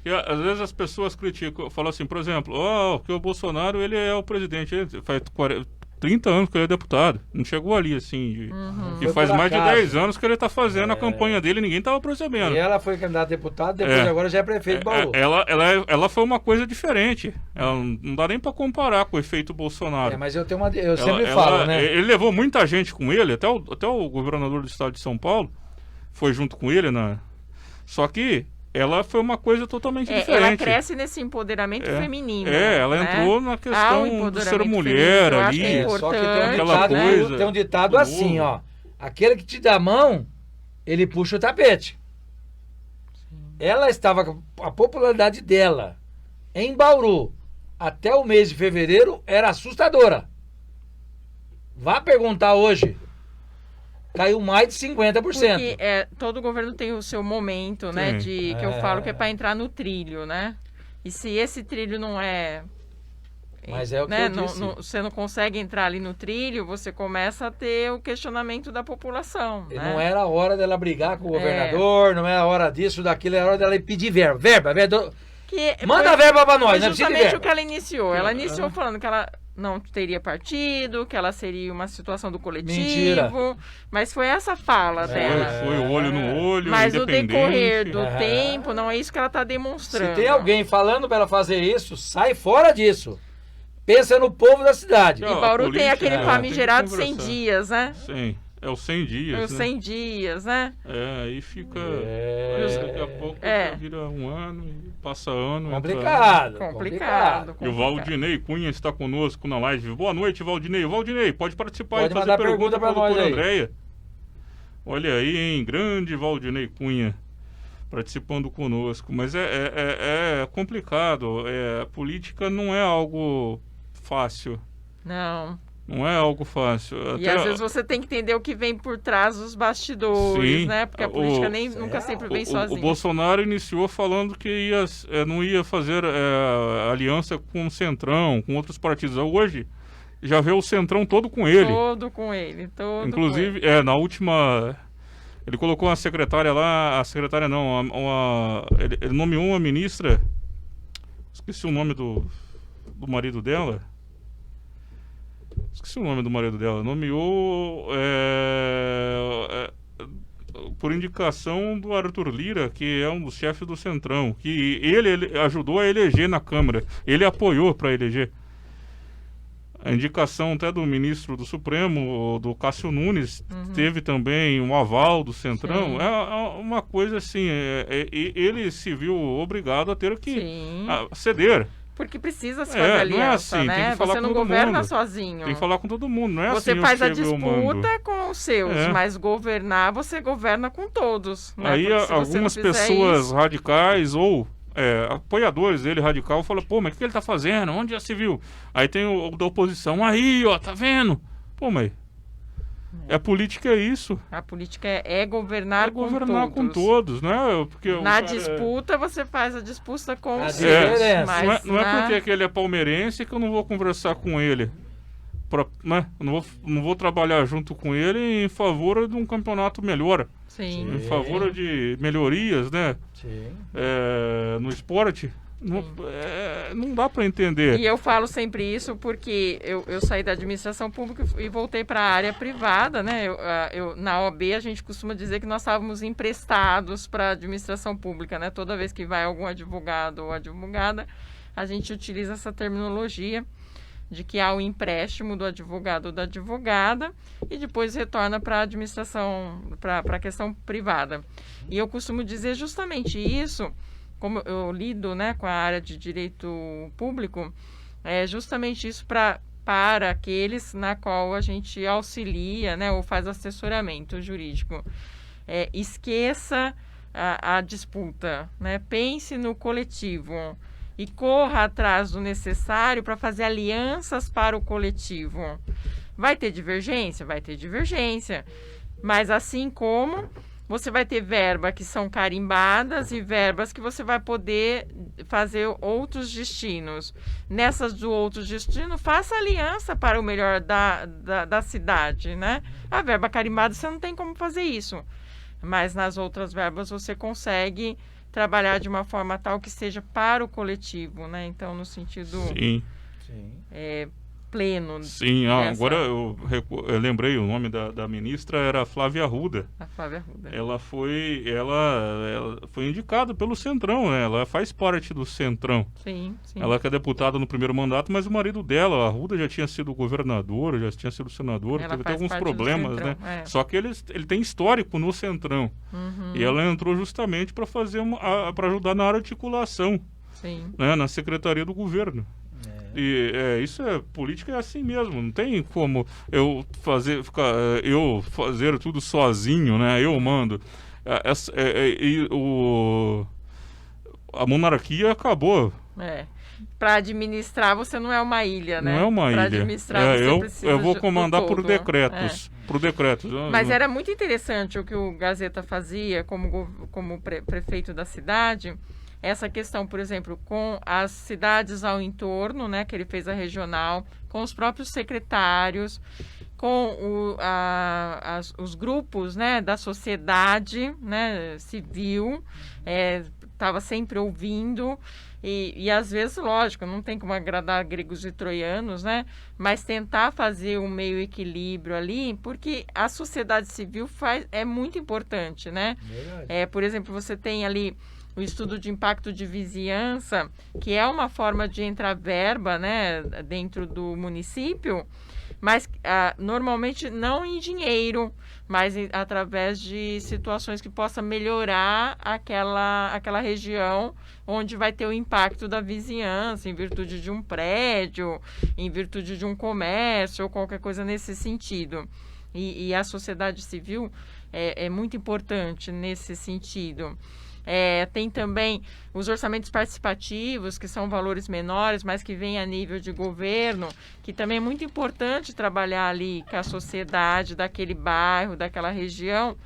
E às vezes as pessoas criticam, falam assim, por exemplo, que o Bolsonaro ele é o presidente, ele faz 30 anos que ele é deputado, não chegou ali assim, e Foi faz por mais de acaso. 10 anos que ele está fazendo a campanha dele e ninguém estava percebendo. E ela foi candidata a deputada, depois É. agora já é prefeito de Bauru. Ela foi uma coisa diferente, ela não dá nem para comparar com o efeito Bolsonaro. Mas eu sempre falo, né? Ele levou muita gente com ele, até o governador do estado de São Paulo foi junto com ele, só que ela foi uma coisa totalmente diferente. Ela cresce nesse empoderamento feminino. Ela né? entrou na Há um questão de ser empoderamento mulher feminino, eu acho que ali. é Só que Aquela coisa tem um ditado do assim, novo. ó. Aquele que te dá a mão, ele puxa o tapete. Ela estava com a popularidade dela em Bauru até o mês de fevereiro era assustadora. Vá perguntar hoje. Caiu mais de 50%. Porque todo governo tem o seu momento, né? Sim. Que eu falo que é para entrar no trilho, né? E se esse trilho não é... Mas é o que né, eu disse. você não consegue entrar ali no trilho, você começa a ter o questionamento da população. Né? Não era a hora dela brigar com o governador, não era a hora disso, daquilo, era a hora dela pedir verba. Manda a verba pra nós, Foi não precisa de justamente verba. o que ela iniciou. Ela iniciou falando que ela não teria partido, que ela seria uma situação do coletivo. Mentira. Mas foi essa fala dela. Foi olho no olho, Mas no independente. decorrer do tempo, não é isso que ela está demonstrando. Se tem alguém falando pra ela fazer isso, sai fora disso. Pensa no povo da cidade. E Não, Bauru a tem política, aquele tem que famigerado 100 conversar. dias, né? Sim, é os 100 dias, Os né? 100 dias, né? Aí fica... É. Daqui a pouco É. já vira um ano, e passa ano. entra ano. Complicado. Complicado. E o Valdinei Cunha está conosco na live. Boa noite, Valdinei. Valdinei, pode participar Pode e fazer mandar pergunta pergunta pra para a nós doutora aí. Andréia. Olha aí, hein? Grande Valdinei Cunha participando conosco. Mas é complicado. A política não é algo fácil. Não. Não é algo fácil. E às vezes você tem que entender o que vem por trás dos bastidores, Sim. né? Porque a política O- nunca sempre vem O sozinha. Bolsonaro iniciou falando que não ia fazer aliança com o Centrão, com outros partidos. Hoje já vê o Centrão todo com ele. Todo com ele, todo Inclusive, com ele. na última... Ele colocou uma secretária lá... A secretária não, ele nomeou uma ministra... Esqueci o nome do marido dela. Esqueci o nome do marido dela. Nomeou... por indicação do Arthur Lira, que é um dos chefes do Centrão, que ele ajudou a eleger na Câmara. Ele apoiou para eleger. A indicação até do ministro do Supremo, do Cássio Nunes, teve também um aval do Centrão. Sim. É uma coisa assim, ele se viu obrigado a ter que Sim. ceder. Porque precisa se É, fazer não é aliança, assim, né? tem que falar Você não com todo governa mundo. sozinho. Tem que falar com todo mundo, não é Você assim, faz a eu chego, eu mando. disputa com os seus, É. mas governar, você governa com todos. Né? Aí Porque se você não algumas fizer pessoas isso- radicais ou apoiadores dele radical falam, pô, mas o que ele tá fazendo? Onde já se viu? Aí tem o da oposição, aí, ó, tá vendo? Pô, mas a política é isso. A política é governar, É governar com todos. todos, né? Porque o Na cara disputa, você faz a disputa com A os diferença. seus. Mas não é porque ele é palmeirense que eu não vou conversar com ele. Né? Eu não vou trabalhar junto com ele em favor de um campeonato melhor. Sim. Em favor de melhorias, né? Sim. No esporte. Não dá para entender. E eu falo sempre isso porque eu saí da administração pública e voltei para a área privada, né? Na OAB a gente costuma dizer que nós estávamos emprestados para a administração pública, né? Toda vez que vai algum advogado ou advogada, a gente utiliza essa terminologia de que há o empréstimo do advogado ou da advogada e depois retorna para a administração, para a questão privada. E eu costumo dizer justamente isso, como eu lido, né, com a área de direito público, é justamente isso para aqueles na qual a gente auxilia, né, ou faz assessoramento jurídico. Esqueça a disputa, né? Pense no coletivo e corra atrás do necessário para fazer alianças para o coletivo. Vai ter divergência? Vai ter divergência. Mas assim como você vai ter verbas que são carimbadas e verbas que você vai poder fazer outros destinos. Nessas do outros destinos, faça aliança para o melhor da cidade, né? A verba carimbada você não tem como fazer isso. Mas nas outras verbas você consegue trabalhar de uma forma tal que seja para o coletivo, né? Então, no sentido Sim. pleno. Sim, agora eu lembrei, o nome da ministra era Flávia Arruda. A Flávia Arruda. Ela foi indicada pelo Centrão, né? Ela faz parte do Centrão. Sim. Ela que é deputada no primeiro mandato, mas o marido dela, a Arruda, já tinha sido governador, já tinha sido senador, Ela teve até faz alguns parte do problemas, Centrão, né? Só que ele tem histórico no Centrão. E ela entrou justamente para para ajudar na articulação, né? Na secretaria do governo. E política é assim mesmo, não tem como eu fazer tudo sozinho, né? Eu mando. A monarquia acabou. Para administrar você não é uma ilha, né? Não é uma ilha. Para administrar você precisa eu vou comandar por todo. decretos. Por decretos. Mas era muito interessante o que o Gazeta fazia como prefeito da cidade. Essa questão, por exemplo, com as cidades ao entorno, né, que ele fez a regional, com os próprios secretários, com os grupos, né, da sociedade, né, civil, estava sempre ouvindo e às vezes, lógico, não tem como agradar gregos e troianos, né, mas tentar fazer um meio equilíbrio ali, porque a sociedade civil é muito importante, né? Por exemplo, você tem ali o estudo de impacto de vizinhança, que é uma forma de entrar verba, né, dentro do município, mas normalmente não em dinheiro, mas através de situações que possa melhorar aquela região onde vai ter o impacto da vizinhança, em virtude de um prédio, em virtude de um comércio ou qualquer coisa nesse sentido. E a sociedade civil é muito importante nesse sentido. Tem também os orçamentos participativos, que são valores menores, mas que vêm a nível de governo, que também é muito importante trabalhar ali com a sociedade daquele bairro, daquela região,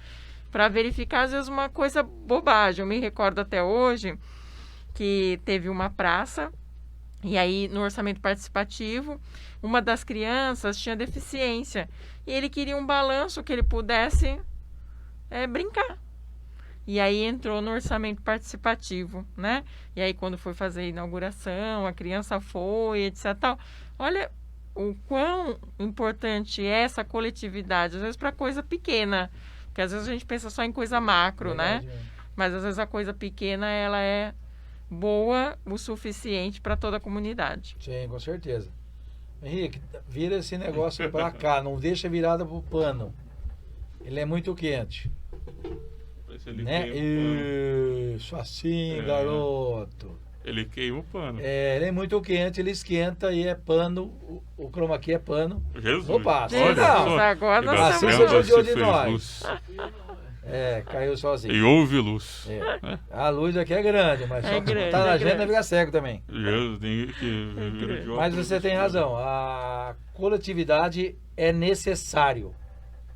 para verificar, às vezes, uma coisa bobagem. Eu me recordo até hoje que teve uma praça, e aí no orçamento participativo, uma das crianças tinha deficiência, e ele queria um balanço que ele pudesse brincar. E aí entrou no orçamento participativo, né? E aí quando foi fazer a inauguração, a criança foi, etc. Tal. Olha o quão importante é essa coletividade, às vezes para coisa pequena, porque às vezes a gente pensa só em coisa macro, né? Mas às vezes a coisa pequena, ela é boa o suficiente para toda a comunidade. Sim, com certeza. Henrique, vira esse negócio para cá, não deixa virada pro pano. Ele é muito quente. Né? Isso, assim, garoto. Ele queima o pano. Ele é muito quente, ele esquenta e é pano. O chroma key é pano. Jesus. Opa, agora nós assim estamos... você judiou de nós. Caiu sozinho. E houve luz. A luz aqui é grande, mas só grande, tá na agenda fica cego também. Mas você tem razão. A coletividade é necessário.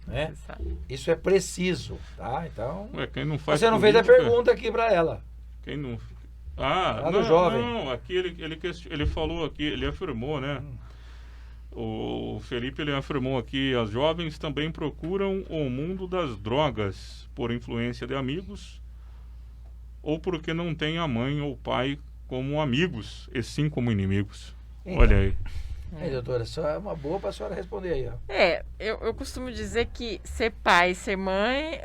Né? Isso é preciso, tá? Então, quem não faz você não fez a pergunta aqui para ela. Quem não? Do jovem. Não, aqui ele falou aqui, ele afirmou, né? O Felipe, ele afirmou aqui: as jovens também procuram o mundo das drogas por influência de amigos ou porque não tem a mãe ou o pai como amigos e sim como inimigos. Então, olha aí. Doutora, só é uma boa para a senhora responder aí. Ó. Eu costumo dizer que ser pai e ser mãe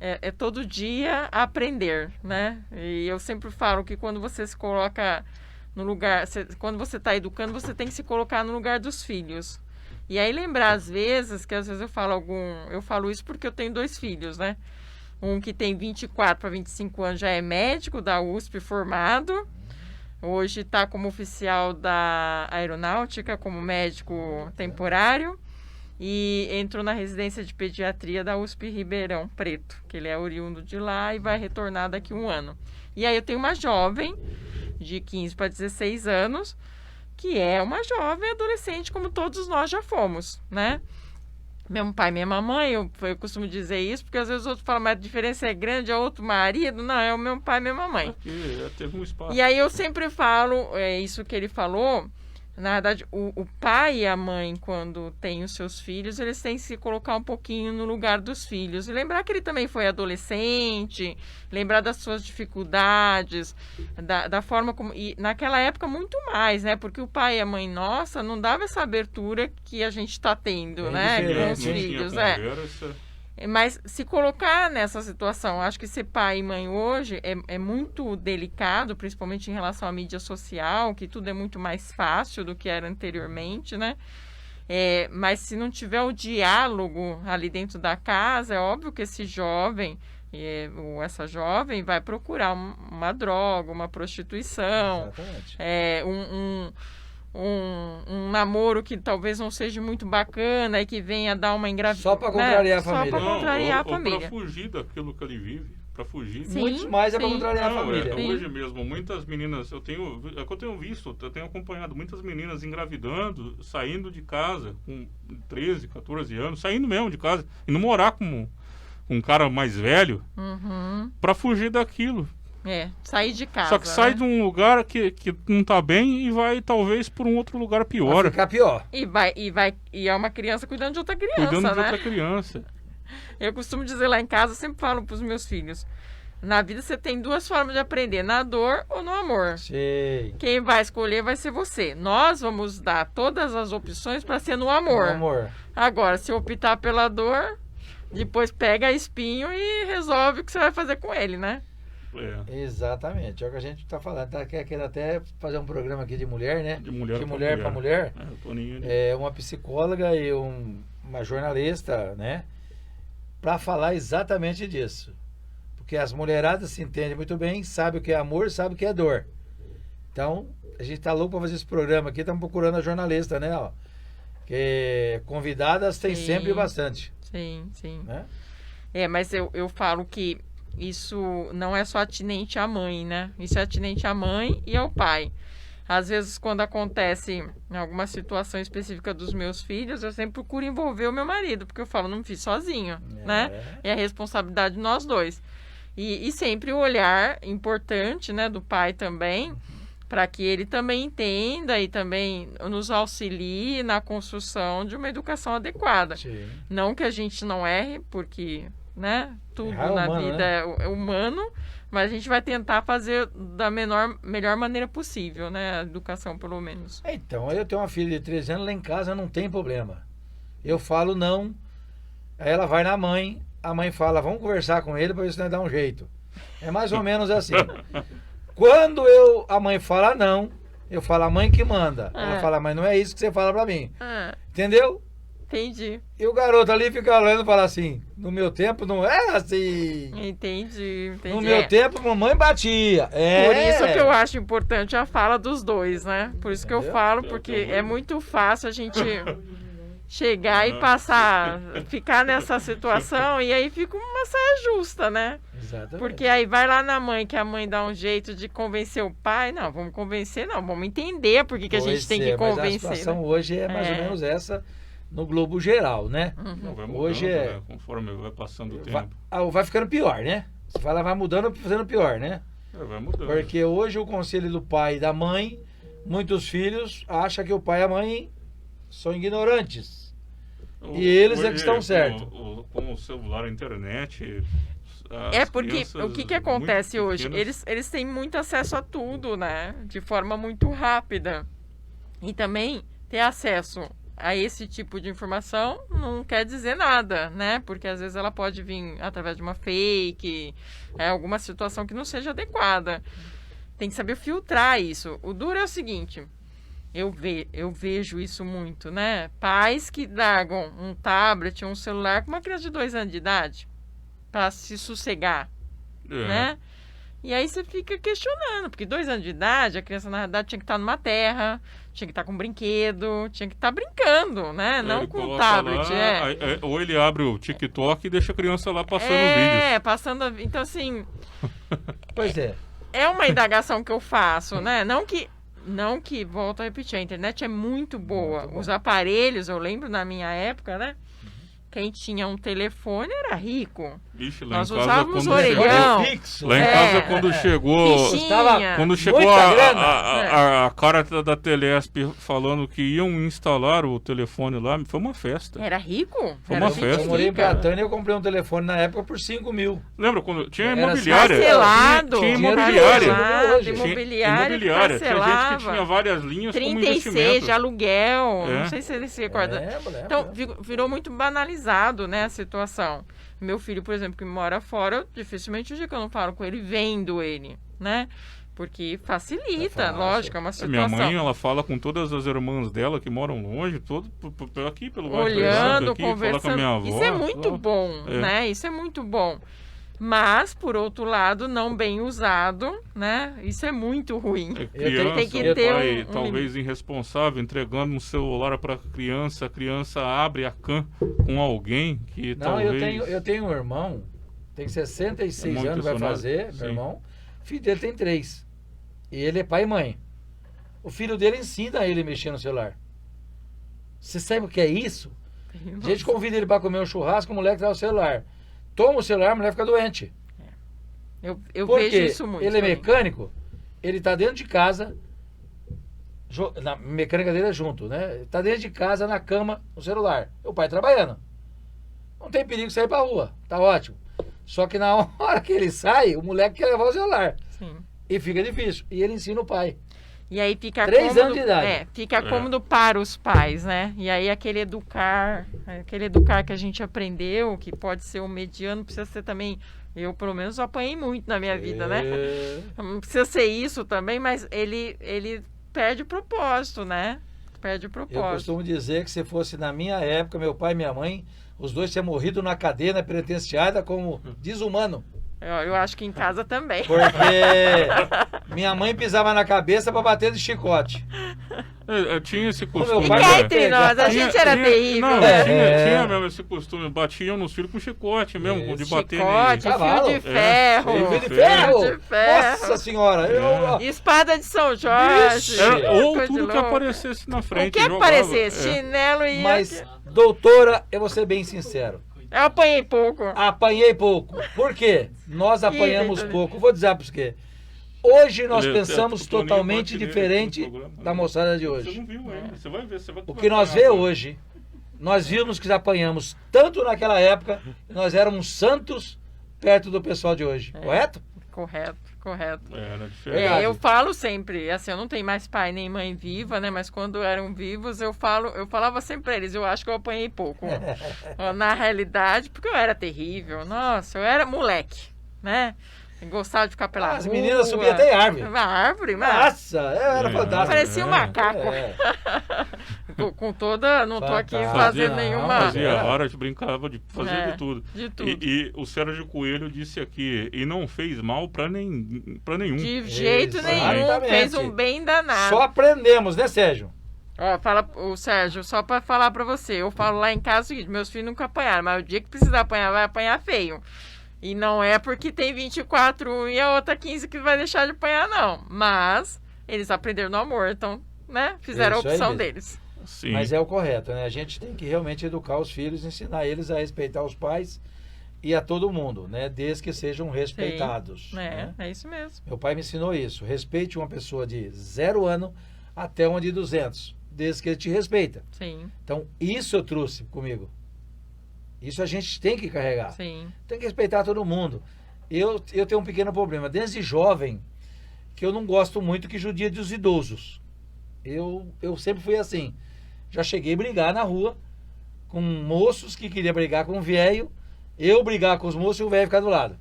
é todo dia aprender, né? E eu sempre falo que quando você se coloca no lugar, quando você está educando, você tem que se colocar no lugar dos filhos. E aí lembrar às vezes, que às vezes eu falo isso porque eu tenho 2 filhos, né? Um que tem 24 para 25 anos já é médico da USP formado, Hoje está como oficial da aeronáutica, como médico temporário. E entrou na residência de pediatria da USP Ribeirão Preto, que ele é oriundo de lá e vai retornar daqui a 1 ano. E aí eu tenho uma jovem de 15 para 16 anos, que é uma jovem adolescente, como todos nós já fomos, né? Meu pai e minha mamãe, eu costumo dizer isso, porque às vezes os outros falam, mas a diferença é grande, é outro marido. Não, é o meu pai e minha mamãe. Aqui teve um espaço. E aí eu sempre falo, isso que ele falou, na verdade, o pai e a mãe, quando têm os seus filhos, eles têm que se colocar um pouquinho no lugar dos filhos. E lembrar que ele também foi adolescente, lembrar das suas dificuldades, da forma como... E naquela época, muito mais, né? Porque o pai e a mãe nossa não dava essa abertura que a gente está tendo, né? Com os filhos, Mas se colocar nessa situação, acho que ser pai e mãe hoje é muito delicado, principalmente em relação à mídia social, que tudo é muito mais fácil do que era anteriormente, né? Mas se não tiver o diálogo ali dentro da casa, é óbvio que esse jovem ou essa jovem vai procurar uma droga, uma prostituição, um namoro que talvez não seja muito bacana e que venha dar uma engravidez. Só para contrariar a família. Só para contrariar a família. Para fugir daquilo que ele vive. Para fugir. Sim, muito mais é para contrariar a família. Hoje mesmo, muitas meninas, eu tenho visto, eu tenho acompanhado muitas meninas engravidando, saindo de casa com 13, 14 anos, saindo mesmo de casa, indo morar com um cara mais velho, para fugir daquilo. Sair de casa. Só que sai de um lugar que não tá bem e vai talvez por um outro lugar pior. Vai ficar pior. E é uma criança cuidando de outra criança, Cuidando de né? outra criança. Eu costumo dizer lá em casa, eu sempre falo pros meus filhos, na vida você tem 2 formas de aprender, na dor ou no amor. Sei. Quem vai escolher vai ser você. Nós vamos dar todas as opções para ser no amor. No amor. Agora, se optar pela dor, depois pega espinho e resolve o que você vai fazer com ele, né? Exatamente, é o que a gente está falando. Querendo até fazer um programa aqui de mulher, né? De mulher para mulher. Uma psicóloga e uma jornalista, né? Para falar exatamente disso. Porque as mulheradas se entendem muito bem, sabe o que é amor, sabe o que é dor. Então, a gente tá louco para fazer esse programa aqui, estamos procurando a jornalista, né? Ó, que convidadas tem sempre bastante. Sim, sim. Né? Mas eu falo que isso não é só atinente à mãe, né? Isso é atinente à mãe e ao pai. Às vezes, quando acontece em alguma situação específica dos meus filhos, eu sempre procuro envolver o meu marido, porque eu falo, não fiz sozinho, né? É a responsabilidade de nós dois. E sempre o olhar importante, né, do pai também, para que ele também entenda e também nos auxilie na construção de uma educação adequada. Sim. Não que a gente não erre, porque, né, tudo na vida, né? É humano, mas a gente vai tentar fazer da melhor maneira possível, né, a educação pelo menos. Então, eu tenho uma filha de 13 anos, lá em casa não tem problema. Eu falo não, aí ela vai na mãe, a mãe fala, vamos conversar com ele para ver se nós dá um jeito. É mais ou menos assim. Quando a mãe fala não, eu falo, a mãe que manda. Ela fala, mas não é isso que você fala pra mim. Entendeu? Entendi. E o garoto ali fica olhando e fala assim, no meu tempo não é assim. Entendi. No meu tempo, mamãe batia. Por isso que eu acho importante a fala dos dois, né? Por isso que eu falo, porque é muito fácil a gente chegar e ficar nessa situação e aí fica uma saia justa, né? Exatamente. Porque aí vai lá na mãe, que a mãe dá um jeito de convencer o pai. Não, vamos convencer, não, vamos entender por que a gente tem que convencer. Mas a situação hoje é mais ou menos essa no globo geral, né? Não, vai mudando, hoje né? Conforme vai passando o tempo. Vai ficando pior, né? Você fala, vai mudando, fazendo pior, né? Vai mudando. Porque hoje o conselho do pai e da mãe, muitos filhos acham que o pai e a mãe são ignorantes. E eles é que estão certos. Com o celular, a internet... Porque o que acontece hoje? Eles têm muito acesso a tudo, né? De forma muito rápida. E também ter acesso a esse tipo de informação não quer dizer nada, né? Porque às vezes ela pode vir através de uma fake, alguma situação que não seja adequada. Tem que saber filtrar isso. O duro é o seguinte... Eu vejo isso muito, né? Pais que largam um tablet, um celular com uma criança de 2 anos de idade para se sossegar, né? E aí você fica questionando, porque 2 anos de idade, a criança, na verdade, tinha que estar numa terra, tinha que estar com um brinquedo, tinha que estar brincando, né? Não Ele com coloca tablet. lá, ou ele abre o TikTok e deixa a criança lá passando vídeos. Passando. Então, assim, Pois é. é uma indagação que eu faço, né? Não que, volto a repetir, a internet é muito boa. Os aparelhos, eu lembro na minha época, né? Quem tinha um telefone era rico. Ixi, lá Nós em casa, usávamos quando orelhão. Fixo. Lá em casa, quando chegou... Fichinha. Quando chegou Muita grana. a cara da Telesp falando que iam instalar o telefone lá, foi uma festa. Era rico? Foi Era uma gente festa. Eu morei em rica. Pratânia e eu comprei um telefone na época por 5 mil. Lembra quando tinha Era imobiliária? Parcelado. Tinha Dinheiro imobiliária. parcelado. Parcelado, Tinha imobiliária que Tinha gente que parcelava. tinha várias linhas como 36 investimento. de aluguel. É. Não sei se ele se recorda. Lembro. Então, virou muito banalizado, né, a situação. Meu filho, por exemplo, que mora fora, eu, dificilmente o dia que eu não falo com ele, vendo ele, né? Porque facilita, É fácil. lógico, é uma Minha situação. mãe, ela fala com todas as irmãs dela que moram longe, aqui pelo bairro Olhando, aqui, fala com a conversando. minha avó. Isso é muito fala- bom, É. né? Isso é muito bom. Mas, por outro lado, não bem usado, né? Isso é muito ruim. Criança, Tem que o ter pai, um talvez irresponsável, entregando um celular para a criança abre a cam com alguém que Não, talvez... eu tenho um irmão, tem 66 É anos, vai Montessorado? fazer, Sim. meu irmão. O filho dele tem 3. E ele é pai e mãe. O filho dele ensina ele a mexer no celular. Você sabe o que é isso? A gente convida ele para comer um churrasco, o moleque traz o celular. Toma o celular, a mulher fica doente. Eu Porque vejo isso muito. ele é também. mecânico, ele tá dentro de casa, na mecânica dele é junto, né? Ele tá dentro de casa, na cama, no celular. O pai trabalhando. Não tem perigo de sair pra rua, tá ótimo. Só que na hora que ele sai, o moleque quer levar o celular. Sim. E fica difícil. E ele ensina o pai. E aí fica 3 cômodo, anos de idade. fica cômodo para os pais, né? E aí aquele educar que a gente aprendeu, que pode ser o mediano, precisa ser também. Eu, pelo menos, apanhei muito na minha vida, né? Não precisa ser isso também, mas ele perde o propósito, né? Perde o Eu propósito. costumo dizer que se fosse na minha época, meu pai e minha mãe, os dois tinham morrido na cadeia na penitenciária como desumano. Eu acho que em casa também. Porque minha mãe pisava na cabeça para bater de chicote. Eu tinha esse meu costume. pai Fica vai entre nós, a gente era terrível. Não, né? tinha mesmo esse costume. Batiam nos filhos com chicote mesmo, de bater Chicote, Cavalo. fio de ferro. Fio de Fio ferro! de ferro. Nossa senhora! Espada de São Jorge. Vixe. Ou Coisa tudo que louca. aparecesse na frente. O que jogava. aparecesse, É. chinelo e... Mas, doutora, eu vou ser bem sincero. Eu apanhei pouco. Apanhei pouco. Por quê? Nós apanhamos Ih, pouco. Vou dizer para quê. Hoje nós Ele- pensamos o Toninho totalmente bate nele diferente no programa. da moçada de Você hoje. não viu ainda. Você vai ver. Você vai O que nós vê hoje, nós vimos que apanhamos tanto naquela época, e nós éramos santos perto do pessoal de hoje. Correto? Correto. Era diferente. Verdade. Eu falo sempre, assim, eu não tenho mais pai nem mãe viva, né? Mas quando eram vivos, eu falava sempre pra eles, eu acho que eu apanhei pouco. Na realidade, porque eu era terrível. Nossa, eu era moleque, né? Eu gostava de ficar pela As rua. meninas subiam até em árvore. Uma árvore, mas Nossa, eu era fantástico. parecia um macaco. É. Com toda, não tô aqui Fantástico. fazendo Não, nenhuma... Fazia hora, a gente brincava de fazer É, de tudo. de tudo. E o Sérgio Coelho disse aqui, e não fez mal pra nenhum. De jeito nenhum, Exatamente. fez um bem danado. Só aprendemos, né, Sérgio? Ó, fala, o Sérgio, só pra falar pra você, eu falo lá em casa o seguinte, meus filhos nunca apanharam, mas o dia que precisar apanhar, vai apanhar feio. E não é porque tem 24 e a outra 15 que vai deixar de apanhar, não. Mas eles aprenderam no amor, então, né, fizeram Isso a aí opção mesmo. deles. Sim. Mas é o correto, né? A gente tem que realmente educar os filhos, ensinar eles a respeitar os pais e a todo mundo, né? Desde que sejam respeitados. né? É isso mesmo. Meu pai me ensinou isso. Respeite uma pessoa de 0 ano até uma de 200, desde que ele te respeita. Sim, Então, isso eu trouxe comigo. Isso a gente tem que carregar. sim. Tem que respeitar todo mundo. Eu tenho um pequeno problema. Desde jovem, que eu não gosto muito que judia dos idosos. Eu sempre fui assim. Já cheguei a brigar na rua com moços que queriam brigar com o velho, eu brigar com os moços e o velho ficar do lado.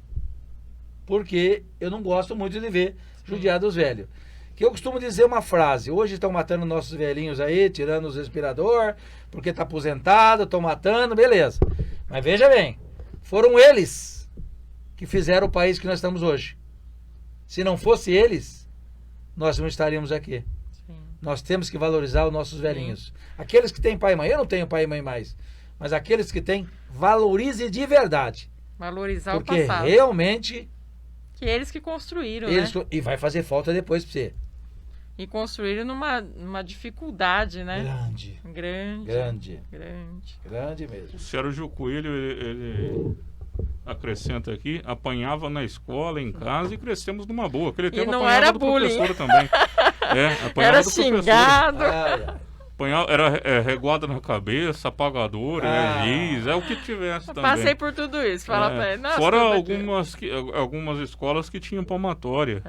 Porque eu não gosto muito de ver judiar dos velhos. Que eu costumo dizer uma frase: hoje estão matando nossos velhinhos aí, tirando os respirador, porque tá aposentado, estão matando, beleza. Mas veja bem, foram eles que fizeram o país que nós estamos hoje. Se não fosse eles, nós não estaríamos aqui. Sim. Nós temos que valorizar os nossos velhinhos. Aqueles que têm pai e mãe, eu não tenho pai e mãe mais, mas aqueles que têm, valorize de verdade. Valorizar o Porque passado. realmente, Que eles que construíram, eles, né? e vai fazer falta depois pra você. E construíram numa dificuldade, né? Grande, Grande. grande, Grande. grande mesmo. O Sérgio Coelho, ele acrescenta aqui, apanhava na escola, em casa e crescemos numa boa. Aquele tempo não apanhava era do bullying. professor também. Apanhava Era do professor. xingado. Ai, ai. Era reguada na cabeça, apagador, Ah. giz, é o que tivesse também. Passei por tudo isso. Fala pra ele. Nossa, Fora tudo aqui. algumas escolas que tinham palmatória.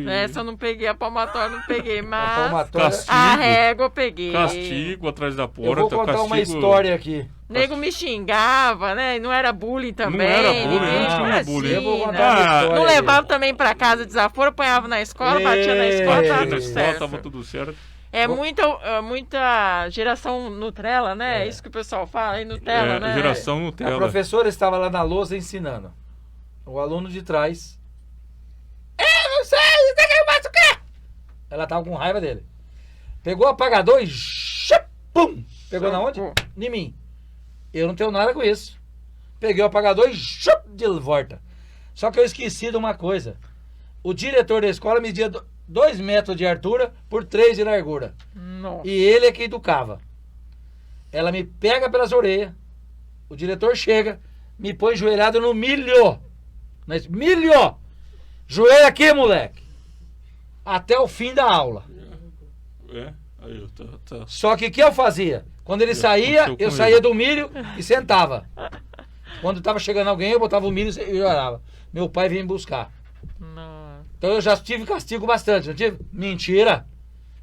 Essa eu não peguei, a palmatória eu não peguei, mas palmatória- Castigo. a régua eu peguei. Castigo atrás da porta. Eu vou contar uma castigo- história aqui. Nego me xingava, né? E não era bullying também. Não era bullying, ninguém não tinha imagina. bullying. Eu vou contar Ah, uma história. Não aqui. levava também pra casa desaforo, apanhava na escola, batia na escola, Ei, tava Na tudo escola certo. tava tudo certo. É muita geração Nutella, né? É isso que o pessoal fala, aí Nutella, né? Geração A Nutella. professora estava lá na lousa ensinando. O aluno de trás. Eu não sei, isso aqui eu faço o quê? Ela tava com raiva dele. Pegou o apagador e. Pum! Pegou na onde? Em mim. Eu não tenho nada com isso. Peguei o apagador e de volta. Só que eu esqueci de uma coisa. O diretor da escola media 2 metros de altura por 3 de largura. Nossa. E ele é que educava. Ela me pega pelas orelhas. O diretor chega, me põe joelhado no milho. Milho! Joelho aqui, moleque. Até o fim da aula. Aí, tá. Só que o que eu fazia? Quando ele saía, aconteceu com eu ele. saía do milho e sentava. Quando tava chegando alguém, eu botava o milho e orava. Meu pai vinha me buscar. Nossa. Então eu já tive castigo bastante, não tive? Mentira.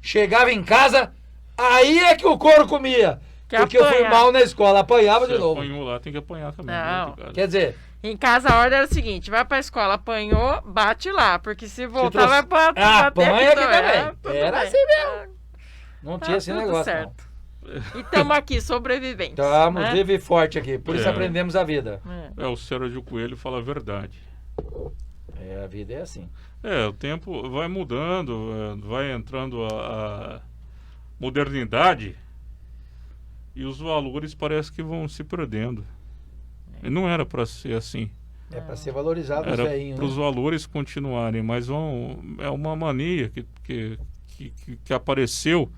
Chegava em casa, aí é que o couro comia. Que Porque eu fui apanha. mal na escola, apanhava de Você novo. apanhou lá, tem que apanhar também. Não. né, cara? Quer dizer, Em casa a ordem era o seguinte, vai pra escola, apanhou, bate lá, porque se voltar trouxe- vai pra bater Apanha aqui também. também. Tudo Era bem. assim mesmo. não Tá tinha esse tudo negócio. certo. E estamos aqui, sobreviventes. Estamos né? vive e forte aqui, por isso É. aprendemos a vida. O Sérgio Coelho fala a verdade. A vida é assim. O tempo vai mudando, vai entrando a modernidade e os valores parece que vão se perdendo. E não era para ser assim. É para ser valorizado os Era velhinhos. para os Né? valores continuarem, mas é uma mania que apareceu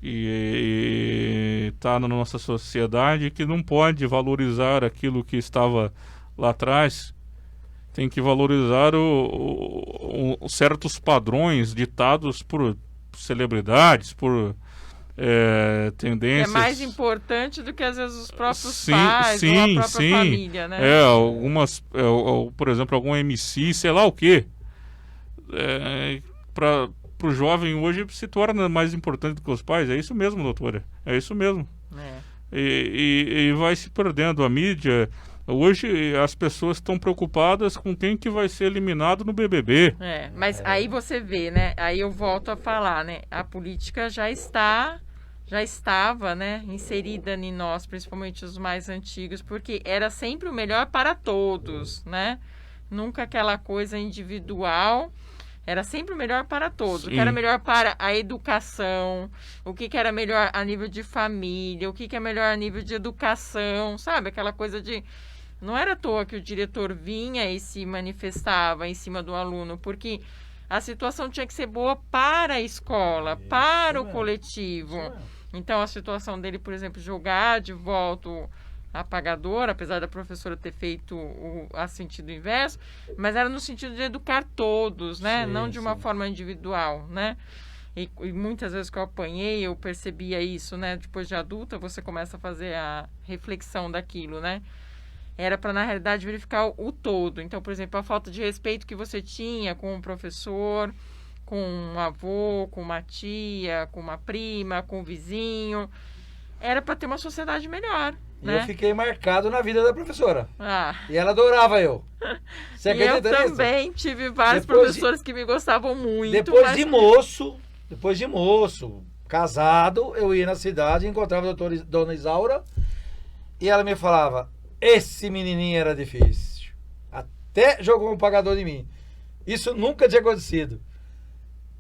e está na nossa sociedade que não pode valorizar aquilo que estava lá atrás. Tem que valorizar certos padrões ditados por celebridades, por É tendências. mais importante do que às vezes os próprios Sim, pais ou a sim, própria sim. família, né? Algumas, por exemplo, algum MC, sei lá o quê. Para o jovem hoje se torna mais importante do que os pais. É isso mesmo, doutora. É isso mesmo. É. E vai se perdendo a mídia. Hoje as pessoas estão preocupadas com quem que vai ser eliminado no BBB. Mas aí você vê, né? Aí eu volto a falar, né? A política já estava, né, inserida em nós, principalmente os mais antigos, porque era sempre o melhor para todos, né? Nunca aquela coisa individual. Era sempre o melhor para todos. O que era melhor para a educação, o que era melhor a nível de família, o que é melhor a nível de educação, sabe? Aquela coisa de... Não era à toa que o diretor vinha e se manifestava em cima do aluno, porque a situação tinha que ser boa para a escola, para o coletivo. Então, a situação dele, por exemplo, jogar de volta o apagador, apesar da professora ter feito a sentido inverso, mas era no sentido de educar todos, né? Sim, não de uma sim. forma individual, né? E muitas vezes que eu apanhei, eu percebia isso, né? Depois de adulta, você começa a fazer a reflexão daquilo, né? Era para, na realidade, verificar o todo. Então, por exemplo, a falta de respeito que você tinha com o professor, com um avô, com uma tia, com uma prima, com um vizinho. Era para ter uma sociedade melhor, E né? eu fiquei marcado na vida da professora. Ah, E ela adorava eu. Você e eu acredita nisso? também tive vários Depois professores que me gostavam muito. Depois mas- de moço, casado, eu ia na cidade, encontrava a dona Isaura e ela me falava, esse menininho era difícil. Até jogou um pagador em mim. Isso nunca tinha acontecido.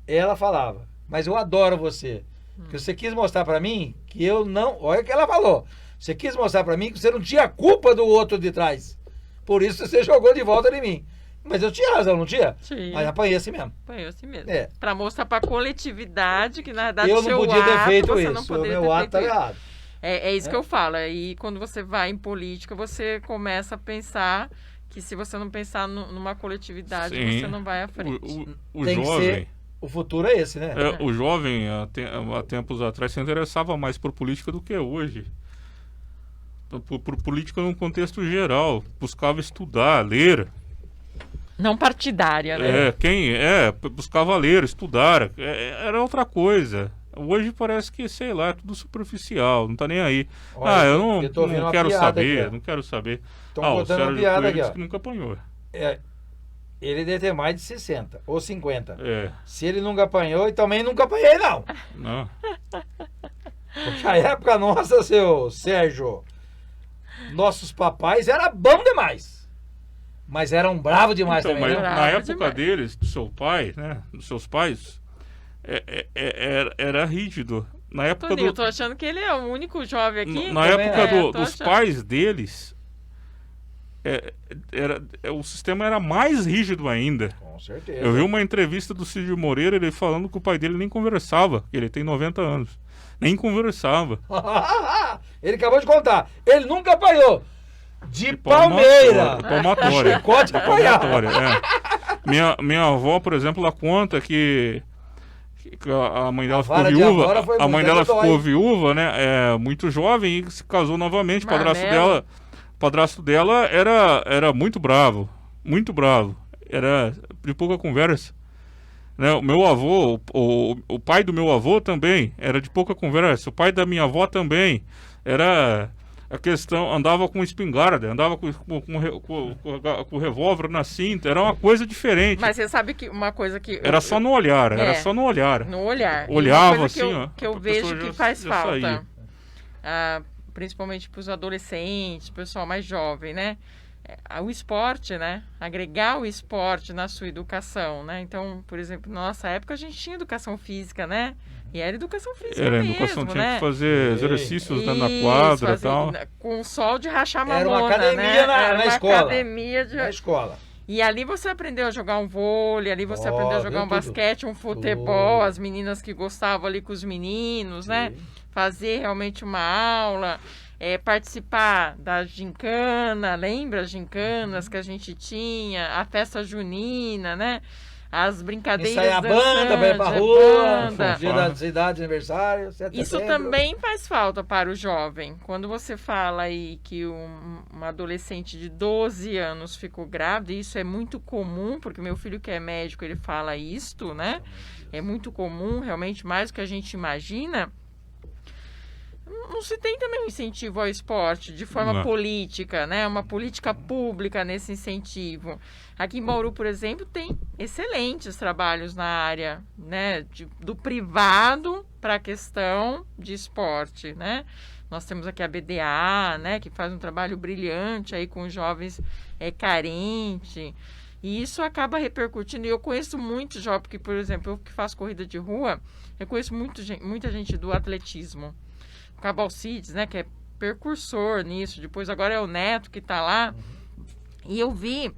Ela falava, mas eu adoro você. Porque você quis mostrar pra mim que eu não... Olha o que ela falou. Você quis mostrar pra mim que você não tinha culpa do outro de trás. Por isso você jogou de volta em mim. Mas eu tinha razão, não tinha? Tinha. Mas apanhei assim mesmo. Foi assim mesmo. É. Pra mostrar pra coletividade que, na verdade, Eu não seu podia ter ato, feito você isso. não O poderia meu ter ato feito estava isso. errado. É isso que eu falo. E quando você vai em política, você começa a pensar que se você não pensar numa coletividade, Sim. você não vai à frente. O Tem que jovem... ser... O futuro é esse, né? O jovem, há tempos atrás, se interessava mais por política do que hoje. Por política num contexto geral. Buscava estudar, ler. Não partidária, né? Buscava ler, estudar. Era outra coisa. Hoje parece que, sei lá, é tudo superficial, não tá nem aí. Olha, eu eu tô ouvindo não uma quero piada saber, aqui, ó. não quero saber. Estão O contando uma Sérgio piada Coelho aqui, disse ó. que nunca apanhou. Ele deve ter mais de 60 ou 50. É, Se ele nunca apanhou, eu também nunca apanhei, não. não. Porque a época nossa, seu Sérgio, nossos papais era bom demais. Mas eram bravos demais Então, também, mas né? na Bravo época demais. deles, do seu pai, né, dos seus pais, era rígido. Na época Toninho, eu do, tô achando que ele é o único jovem aqui. na também época tô dos achando. pais deles, o sistema era mais rígido ainda. Com certeza. Eu vi uma entrevista do Cid Moreira, ele falando que o pai dele nem conversava, que ele tem 90 anos. Nem conversava. Ele acabou de contar. Ele nunca apanhou. De Palmatória. palmeira. Palmatória. Chicote apanhava. Palmatória, minha avó, por exemplo, ela conta que a mãe dela A ficou vara de viúva. agora foi A mãe muito, dela dói. ficou viúva, né? Muito jovem e se casou novamente. O Marmelo. padrasto dela era muito bravo. Muito bravo. Era de pouca conversa. Né? O meu avô, o pai do meu avô também era de pouca conversa. O pai da minha avó também era... A questão, andava com espingarda, andava com revólver na cinta, era uma coisa diferente. Mas você sabe que uma coisa que... Era só no olhar, era É. só no olhar. No olhar. E Olhava uma coisa assim, ó, que eu a vejo pessoa que já- faz já falta, saía. principalmente para os adolescentes, pessoal mais jovem, né? O esporte, né? Agregar o esporte na sua educação, né? Então, por exemplo, na nossa época a gente tinha educação física, né? E era educação física Era, a mesmo, educação tinha né? que fazer Sim. exercícios na Isso, quadra e fazer- tal. Com sol de rachar Era mamona, uma academia né? na Era uma escola. academia de... Na escola. E ali você aprendeu a jogar um vôlei, ali você aprendeu a jogar viu um tudo. basquete, um futebol, Tudo. as meninas que gostavam ali com os meninos, né? Sim. Fazer realmente uma aula, participar da gincana, lembra as gincanas que a gente tinha, a festa junina, né? As brincadeiras Ensaiar a banda, vai pra dançantes, rua, banda. dia da cidade, aniversário, 7 de Isso setembro. também faz falta para o jovem. Quando você fala aí que uma adolescente de 12 anos ficou grávida, isso é muito comum, porque meu filho que é médico, ele fala isto, né? É muito comum, realmente, mais do que a gente imagina. Não se tem também um incentivo ao esporte de forma Não. política, né? Uma política pública nesse incentivo. Aqui em Bauru, por exemplo, tem excelentes trabalhos na área, né? Do privado para a questão de esporte, né? Nós temos aqui a BDA, né? Que faz um trabalho brilhante aí com jovens carentes. E isso acaba repercutindo. E eu conheço muitos jovens, porque, por exemplo, eu que faço corrida de rua, eu conheço muita gente do atletismo. O Cabalcides, né, que é precursor nisso, depois agora é o Neto que está lá, e eu vi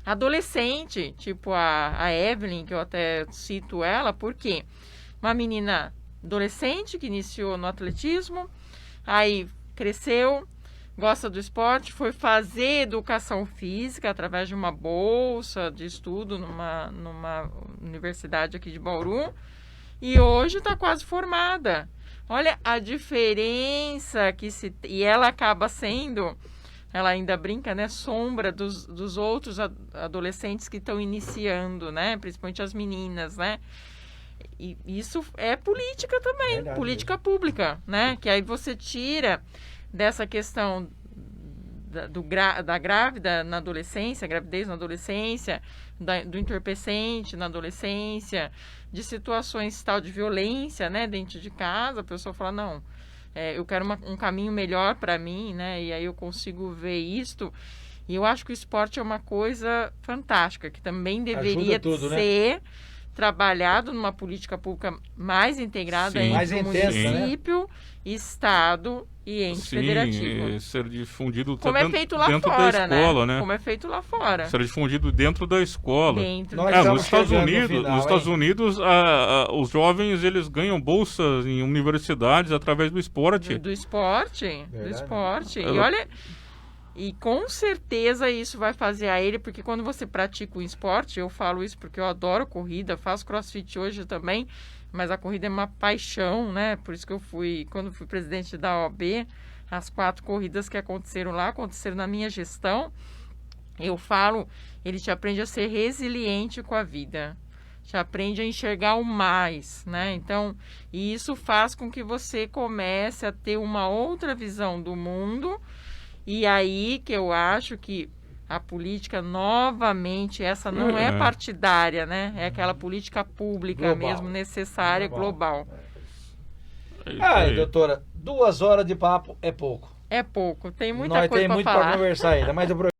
adolescente, tipo a Evelyn, que eu até cito ela, porque uma menina adolescente que iniciou no atletismo, aí cresceu, gosta do esporte, foi fazer educação física através de uma bolsa de estudo numa universidade aqui de Bauru, e hoje está quase formada. Olha a diferença que se... E ela acaba sendo, ela ainda brinca, né? Sombra dos outros adolescentes que estão iniciando, né? Principalmente as meninas, né? E isso é política também, Verdade. política pública, né? Que aí você tira dessa questão da grávida na adolescência, gravidez na adolescência, do entorpecente na adolescência, de situações tal de violência, né, dentro de casa, a pessoa fala, não, eu quero um caminho melhor para mim, né, e aí eu consigo ver isto, E eu acho que o esporte é uma coisa fantástica, que também deveria tudo, né? ser trabalhado numa política pública mais integrada Sim. entre Mais o intensa, né? município, estado e ente federativo. Ser difundido Como é feito lá dentro fora, da escola, né? Como é feito lá fora. Ser difundido dentro da escola. Dentro Nós da estamos Nos Estados chegando no Unidos, final, nos Estados hein? Unidos os jovens eles ganham bolsas em universidades através do esporte. do esporte. Verdade. Do esporte. E Ela- olha, e com certeza isso vai fazer a ele, porque quando você pratica o esporte, eu falo isso porque eu adoro corrida, faço crossfit hoje também, mas a corrida é uma paixão, né? Por isso que quando fui presidente da OAB, as 4 corridas que aconteceram lá, aconteceram na minha gestão. Eu falo, ele te aprende a ser resiliente com a vida. Te aprende a enxergar o mais, né? Então, e isso faz com que você comece a ter uma outra visão do mundo. E aí que eu acho que a política, novamente, essa não é partidária, né? É aquela política pública Global. mesmo, necessária, global. É isso Ai, aí. doutora, 2 horas de papo é pouco. É pouco, tem muita Nós coisa temos para muito para falar. conversar ainda, mas o